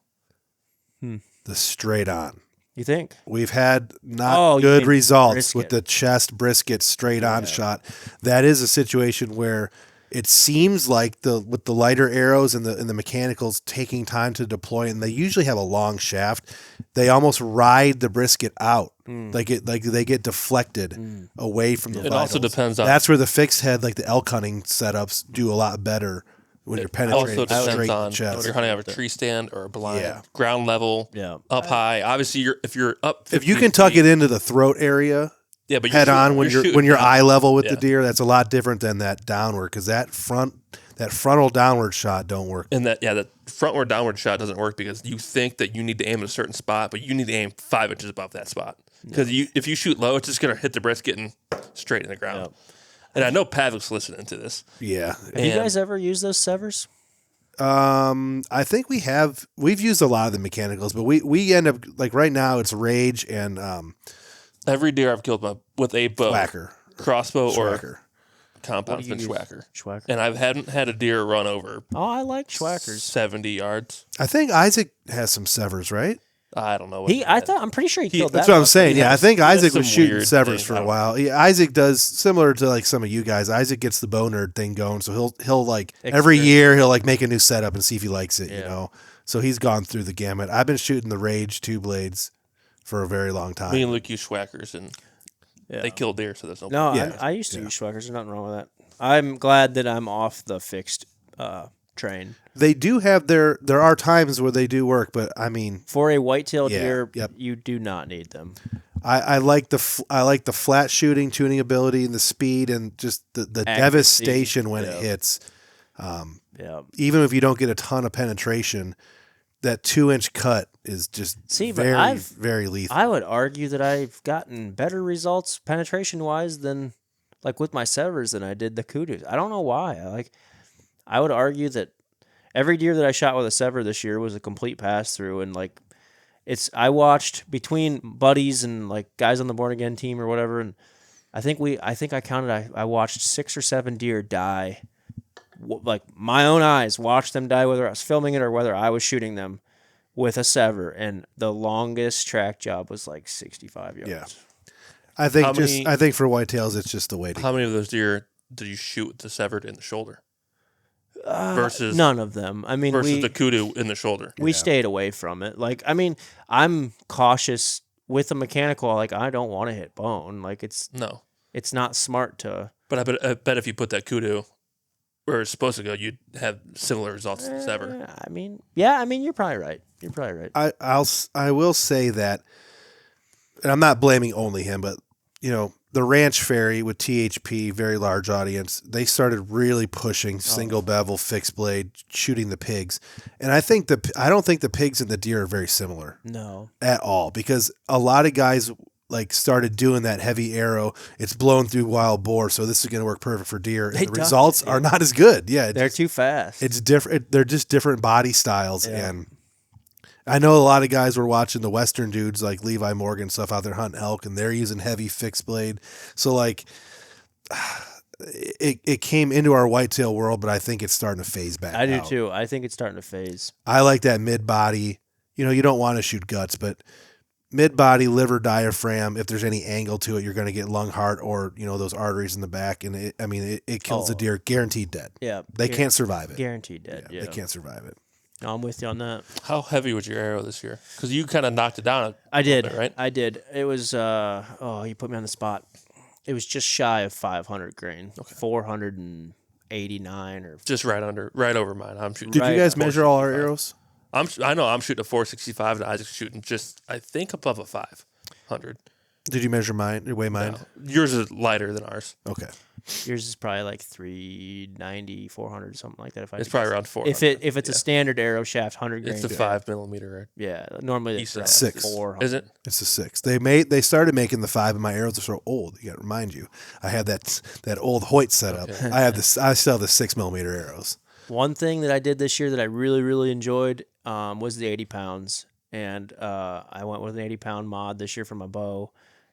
though? The straight on. You think? We've had good results with the chest brisket straight on shot. That is a situation where it seems like with the lighter arrows and the mechanicals taking time to deploy, and they usually have a long shaft, they almost ride the brisket out. They get deflected away from the vitals. It also depends on. That's where the fixed head, the elk hunting setups, do a lot better when you're penetrating also depends straight on chest. if you're hunting out of a tree stand or a blind, Yeah. ground level, up high. Obviously, if you're up, If you can tuck it into the throat area. Yeah, but head on when you're eye level with Yeah. the deer, that's a lot different than that downward, because that frontal downward shot don't work. And that frontward downward shot doesn't work because you think that you need to aim at a certain spot, but you need to aim 5 inches above that spot. Because if you shoot low, it's just gonna hit the brisket and straight in the ground. Yep. And I know Pavik's listening to this. Yeah. Have you guys ever used those severs? I think we've used a lot of the mechanicals, but we end up right now it's Rage and every deer I've killed with a bow, crossbow, Schwacker. or compound's been Schwacker. Schwacker. And I haven't had a deer run over. Oh, I like Schwackers. 70 yards. I think Isaac has some severs, right? I don't know. I'm pretty sure he killed that. That's what I'm saying. Yeah, I think Isaac was shooting weird severs thing. for a while. Yeah, Isaac does similar to some of you guys. Isaac gets the bow nerd thing going, so he'll every year he'll make a new setup and see if he likes it. Yeah. So he's gone through the gamut. I've been shooting the Rage 2 blades for a very long time. Me and Luke use Schwackers, and they kill deer, so there's no. No, Yeah. I used to use Schwackers. There's nothing wrong with that. I'm glad that I'm off the fixed train. They do have there are times where they do work, but I mean, for a whitetail Yeah, deer, yep. you do not need them. I like the flat shooting tuning ability and the speed and just the devastation when it hits. Yeah. Even if you don't get a ton of penetration, that 2-inch cut is just very lethal. I would argue that I've gotten better results penetration wise than like with my severs than I did the kudus. I don't know why. I would argue that every deer that I shot with a sever this year was a complete pass through, and like I watched between buddies and like guys on the Born Again team or whatever, and I think I counted I watched 6 or 7 deer die. Like my own eyes watched them die, whether I was filming it or whether I was shooting them with a sever, and the longest track job was like 65 yards. Yeah. I think for whitetails it's just the way to How many of those deer did you shoot with the severed in the shoulder? Versus none of them. I mean, versus the kudu in the shoulder. We stayed away from it. Like, I mean, I'm cautious with a mechanical. Like, I don't want to hit bone. Like, it's not smart to. But I bet if you put that kudu where it's supposed to go, you'd have similar results to the sever. I mean, you're probably right. I will say that, and I'm not blaming only him, but the Ranch Fairy with THP, very large audience, they started really pushing single bevel, fixed blade, shooting the pigs. And I don't think the pigs and the deer are very similar. No. At all. Because a lot of guys like started doing that heavy arrow. It's blown through wild boar, so this is going to work perfect for deer. And the results are not as good. Yeah. They're too fast. It's different. They're just different body styles. Yeah. And I know a lot of guys were watching the Western dudes like Levi Morgan stuff out there hunting elk, and they're using heavy fixed blade. So like, it came into our whitetail world, but I think it's starting to phase back. I do too. I think it's starting to phase. I like that mid body. You don't want to shoot guts, but mid body, liver, diaphragm. If there's any angle to it, you're going to get lung, heart, or those arteries in the back, and it kills the deer, guaranteed dead. Yeah, they can't survive it. Guaranteed dead. Yeah, they can't survive it. No, I'm with you on that. How heavy was your arrow this year? Because you kind of knocked it down. I did, bit, right? I did. It was you put me on the spot. It was just shy of 500 grain. Okay. 489 or just right over mine. I'm shooting. Did you guys measure all our arrows? I know I'm shooting a 465, and Isaac's shooting just I think above a 500. Did you measure mine? You weigh mine? No. Yours is lighter than ours. Okay. Yours is probably like 390, 400, something like that. It's probably around 400. If it's a standard arrow shaft, 100 grain. It's the 5 millimeter. Right? Yeah, normally it's 6. 400. Is it? It's a 6. They started making the 5, and my arrows are so old. You got to remind you, I had that old Hoyt setup. Okay. I still have the 6 millimeter arrows. One thing that I did this year that I really, really enjoyed was the 80 pounds. And I went with an 80-pound mod this year for my bow.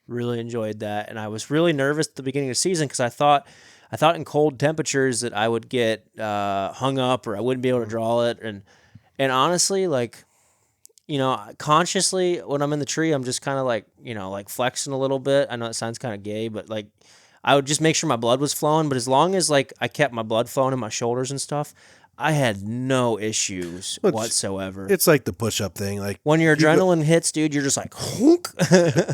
Really enjoyed that. And I was really nervous at the beginning of the season because I thought in cold temperatures that I would get hung up or I wouldn't be able to draw it. And honestly, like, consciously when I'm in the tree, I'm just kind of like, like flexing a little bit. I know it sounds kind of gay, but like I would just make sure my blood was flowing. But as long as like I kept my blood flowing in my shoulders and stuff, I had no issues whatsoever. It's like the push-up thing. Like when your adrenaline hits, dude, you're just like, honk.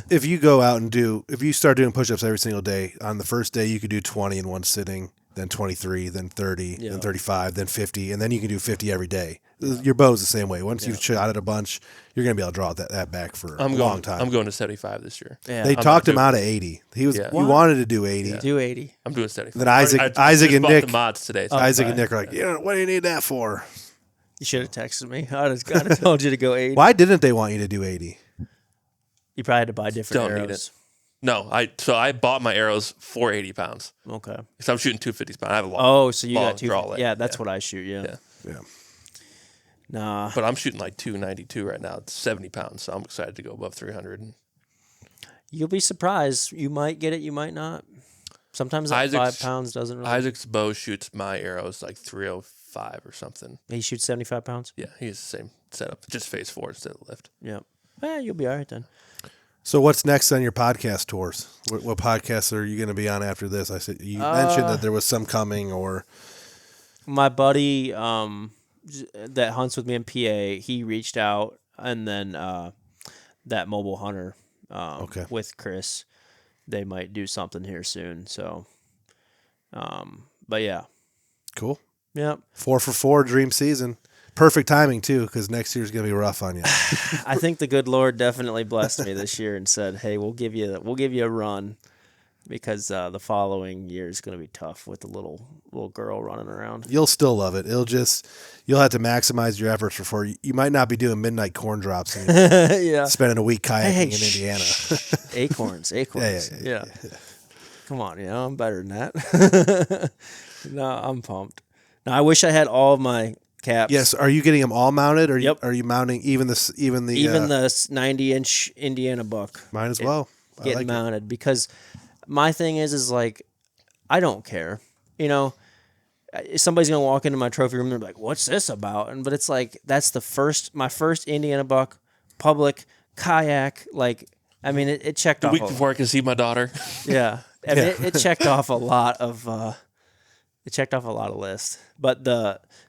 If you go out and if you start doing push-ups every single day, on the first day you could do 20 in one sitting, then 23, then 30, then 35, then 50, and then you can do 50 every day. Yeah. Your bow's the same way. Once you've shot it a bunch, you're going to be able to draw that back for a long time. I'm going to 75 this year. Yeah. They talked him out of 80. He wanted to do 80. Yeah. Do 80. I'm doing 75. Then Isaac and Nick. The mods today. So Isaac and Nick are like, what do you need that for? You should have texted me. I'd have told you to go 80. Why didn't they want you to do 80? You probably had to buy different arrows. Need it. No, I bought my arrows for 80 pounds. Okay. Because I'm shooting 250 pounds. I have a long. So you got 250. Yeah, that's what I shoot. Yeah. Nah. But I'm shooting like 292 right now. It's 70 pounds, so I'm excited to go above 300. You'll be surprised. You might get it. You might not. Sometimes that 5 pounds doesn't really. Isaac's bow shoots my arrows like 305 or something. He shoots 75 pounds? Yeah, he's the same setup. Just face forward instead of lift. Yeah. You'll be all right then. So what's next on your podcast tours? What podcasts are you going to be on after this? I said you mentioned that there was some coming, or my buddy that hunts with me in PA, he reached out, and then that mobile hunter with Chris, they might do something here soon. So, but yeah, cool. Yep. 4 for 4 dream season. Perfect timing too, because next year's gonna be rough on you. I think the good Lord definitely blessed me this year and said, "Hey, we'll give you a run." because the following year is going to be tough with the little girl running around. You'll still love it. You'll have to maximize your efforts before you might not be doing midnight corn drops and spending a week kayaking in Indiana. Acorns. Yeah. Come on, I'm better than that. No, I'm pumped. Now I wish I had all of my caps. Yes. Are you getting them all mounted, or Yep. are you mounting even the 90-inch Indiana buck? Mine as well. Getting mounted because my thing is like I don't care. Somebody's gonna walk into my trophy room and be like, "What's this about?" But it's like that's my first Indiana buck, public kayak. Like, I mean, it checked the off week before I could see my daughter. Yeah, I mean, it checked off a lot of. It checked off a lot of lists, but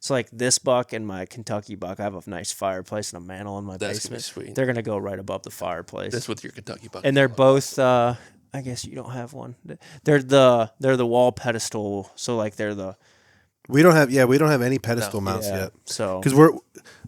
like this buck and my Kentucky buck, I have a nice fireplace and a mantle in my basement. Gonna be sweet. They're gonna go right above the fireplace. That's with your Kentucky buck. And they're both. I guess you don't have one. They're the wall pedestal. So like they're the. We don't have any pedestal mounts yet. So because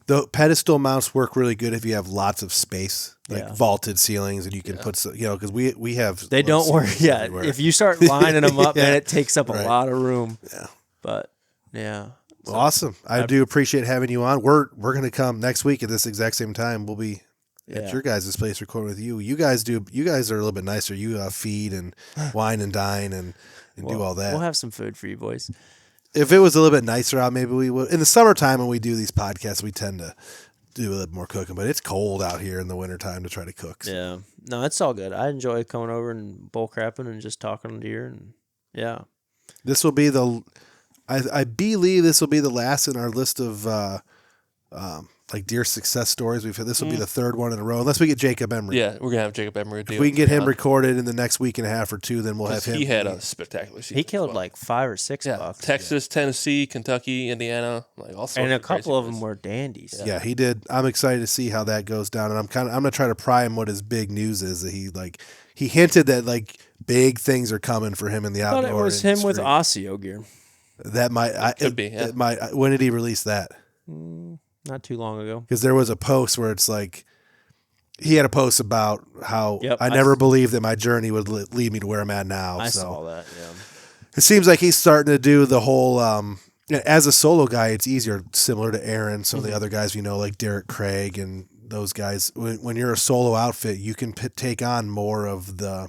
the pedestal mounts work really good if you have lots of space, like vaulted ceilings, and you can put because we have. They don't work. Yeah, everywhere. if you start lining them up, then it takes up a lot of room. Yeah, but yeah. Well, awesome. I do appreciate having you on. We're going to come next week at this exact same time. We'll be at your guys' place recording with you. You guys are a little bit nicer. You feed and wine and dine and do all that. We'll have some food for you boys. If it was a little bit nicer out, maybe we would. In the summertime when we do these podcasts, we tend to do a little more cooking, but it's cold out here in the wintertime to try to cook. So. Yeah. No, it's all good. I enjoy coming over and bull crapping and just talking deer and This will be I believe this will be the last in our list of like deer success stories. This will be the third one in a row, unless we get Jacob Emery. Yeah, we're gonna have Jacob Emery. If we can get him recorded in the next week and a half or two, then we'll have him. He had a spectacular season. He killed like 5 or 6 bucks. Texas, Tennessee, Kentucky, Indiana, like all sorts. And a couple of places. them were dandies. Yeah, he did. I'm excited to see how that goes down, and I'm gonna try to pry him what his big news is. That he hinted that like big things are coming for him in the outdoor. I thought it was industry. him with Osseo gear. That could be. Yeah. It might. When did he release that? Not too long ago. Because there was a post where it's like he had a post about how I never believed that my journey would lead me to where I'm at now. I saw that. Yeah. It seems like he's starting to do the whole. As a solo guy, it's easier, similar to Aaron, some of the other guys we know, like Derek Craig and those guys. When you're a solo outfit, you can take on more of the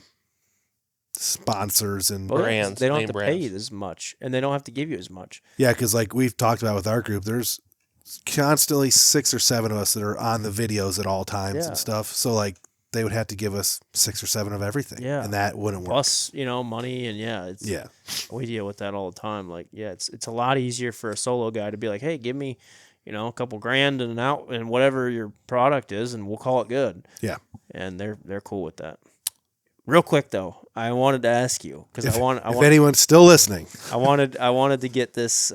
sponsors and brands. They don't have to pay you as much, and they don't have to give you as much. Yeah, because like we've talked about with our group, there's constantly 6 or 7 of us that are on the videos at all times and stuff. So like they would have to give us 6 or 7 of everything. Yeah. And that wouldn't work. Plus, money and we deal with that all the time. Like, it's a lot easier for a solo guy to be like, hey, give me, a couple grand and and whatever your product is, and we'll call it good. Yeah. And they're cool with that. Real quick though, I wanted to ask you because if anyone's still listening, I wanted to get this,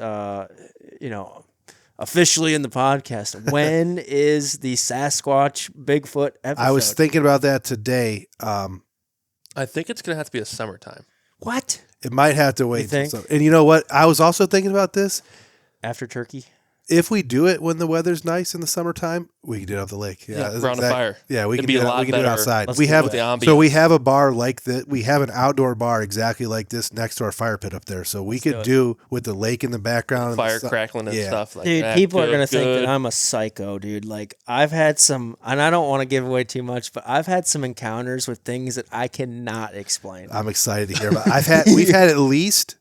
officially in the podcast. When is the Sasquatch Bigfoot episode? I was thinking about that today. I think it's gonna have to be a summertime. What? It might have to wait. You think? And you know what? I was also thinking about this. After turkey. If we do it when the weather's nice in the summertime, we can do it off the lake. Yeah, around a fire. Yeah, we It'd can be do a lot we can do it better. outside. Let's We do it have with the ambience. so we have a bar like that. We have an outdoor bar exactly like this next to our fire pit up there. So we could do with the lake in the background, and Fire crackling and stuff like dude, that. people are gonna think Good. that I'm a psycho, dude. Like I've had some, and I don't want to give away too much, but I've had some encounters with things that I cannot explain. I'm excited to hear about. We've had at least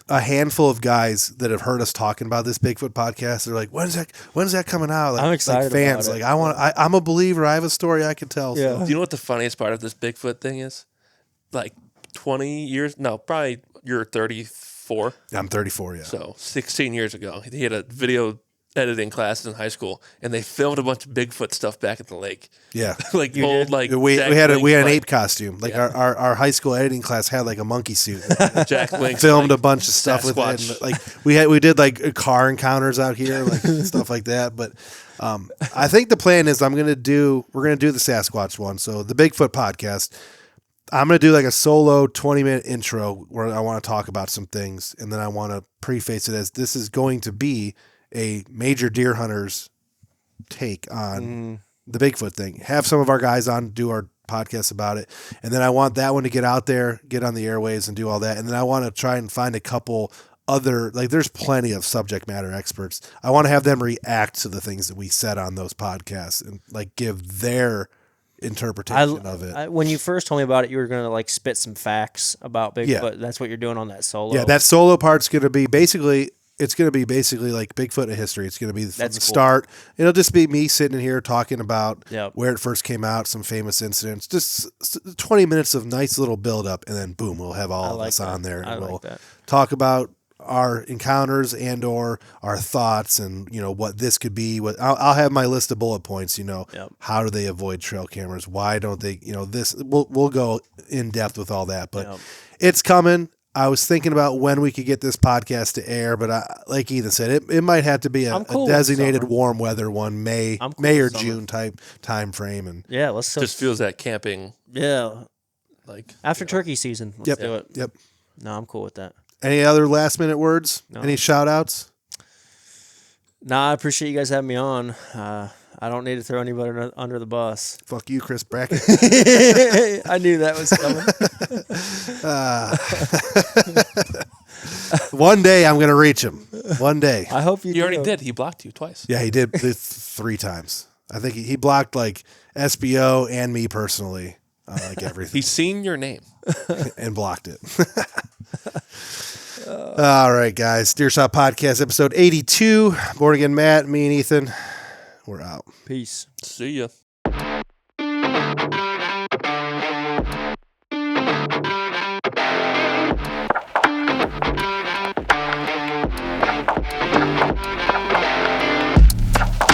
a handful of guys that have heard us talking about this Bigfoot podcast. They're like, when's that coming out? Like, I'm excited like fans. about it. Like I'm a believer. I have a story I can tell. Yeah. So. Do you know what the funniest part of this Bigfoot thing is? Like 20 years? No, probably you're 34. I'm 34. Yeah. So 16 years ago, he had a video editing class in high school, and they filmed a bunch of Bigfoot stuff back at the lake. Yeah. Like old, like we Jack had Link, an like, ape costume. Like our high school editing class had like a monkey suit. Jack Link Filmed like, a bunch of stuff with it. Sasquatch. And, like we did like car encounters out here, like stuff like that. But I think the plan is we're gonna do the Sasquatch one. So the Bigfoot podcast. I'm gonna do like a solo 20-minute intro where I want to talk about some things, and then I want to preface it as this is going to be a major deer hunter's take on the Bigfoot thing. Have some of our guys on do our podcasts about it. And then I want that one to get out there, get on the airwaves and do all that. And then I want to try and find a couple other, like there's plenty of subject matter experts. I want to have them react to the things that we said on those podcasts and like give their interpretation of it. When you first told me about it, you were going to like spit some facts about Bigfoot. Yeah. That's what you're doing on that solo. Yeah, that solo part's going to be basically like Bigfoot in history. It's going to be from the start. It'll just be me sitting here talking about where it first came out, some famous incidents, just 20 minutes of nice little build up, and then boom, we'll have all of us on there, and we'll talk about our encounters and or our thoughts and, you know, what this could be. What I'll have my list of bullet points, you know, how do they avoid trail cameras? Why don't they, you know, this, we'll go in depth with all that, but it's coming. I was thinking about when we could get this podcast to air, but like Ethan said, it might have to be a designated warm weather one, May or June type time frame. And let's just feels that camping. Yeah. Like after turkey season. Let's do it. Yep. No, I'm cool with that. Any other last minute words? No. Any shout outs? Nah, I appreciate you guys having me on. I don't need to throw anybody under the bus. Fuck you, Chris Brackett. I knew that was coming. One day I'm going to reach him. One day. I hope you already did. He blocked you twice. Yeah, he did 3 times. I think he blocked like SBO and me personally. Like everything. He's seen your name. And blocked it. All right, guys. Deer Shot Podcast, episode 82. Born Again Matt, me and Ethan. We're out. Peace. See ya.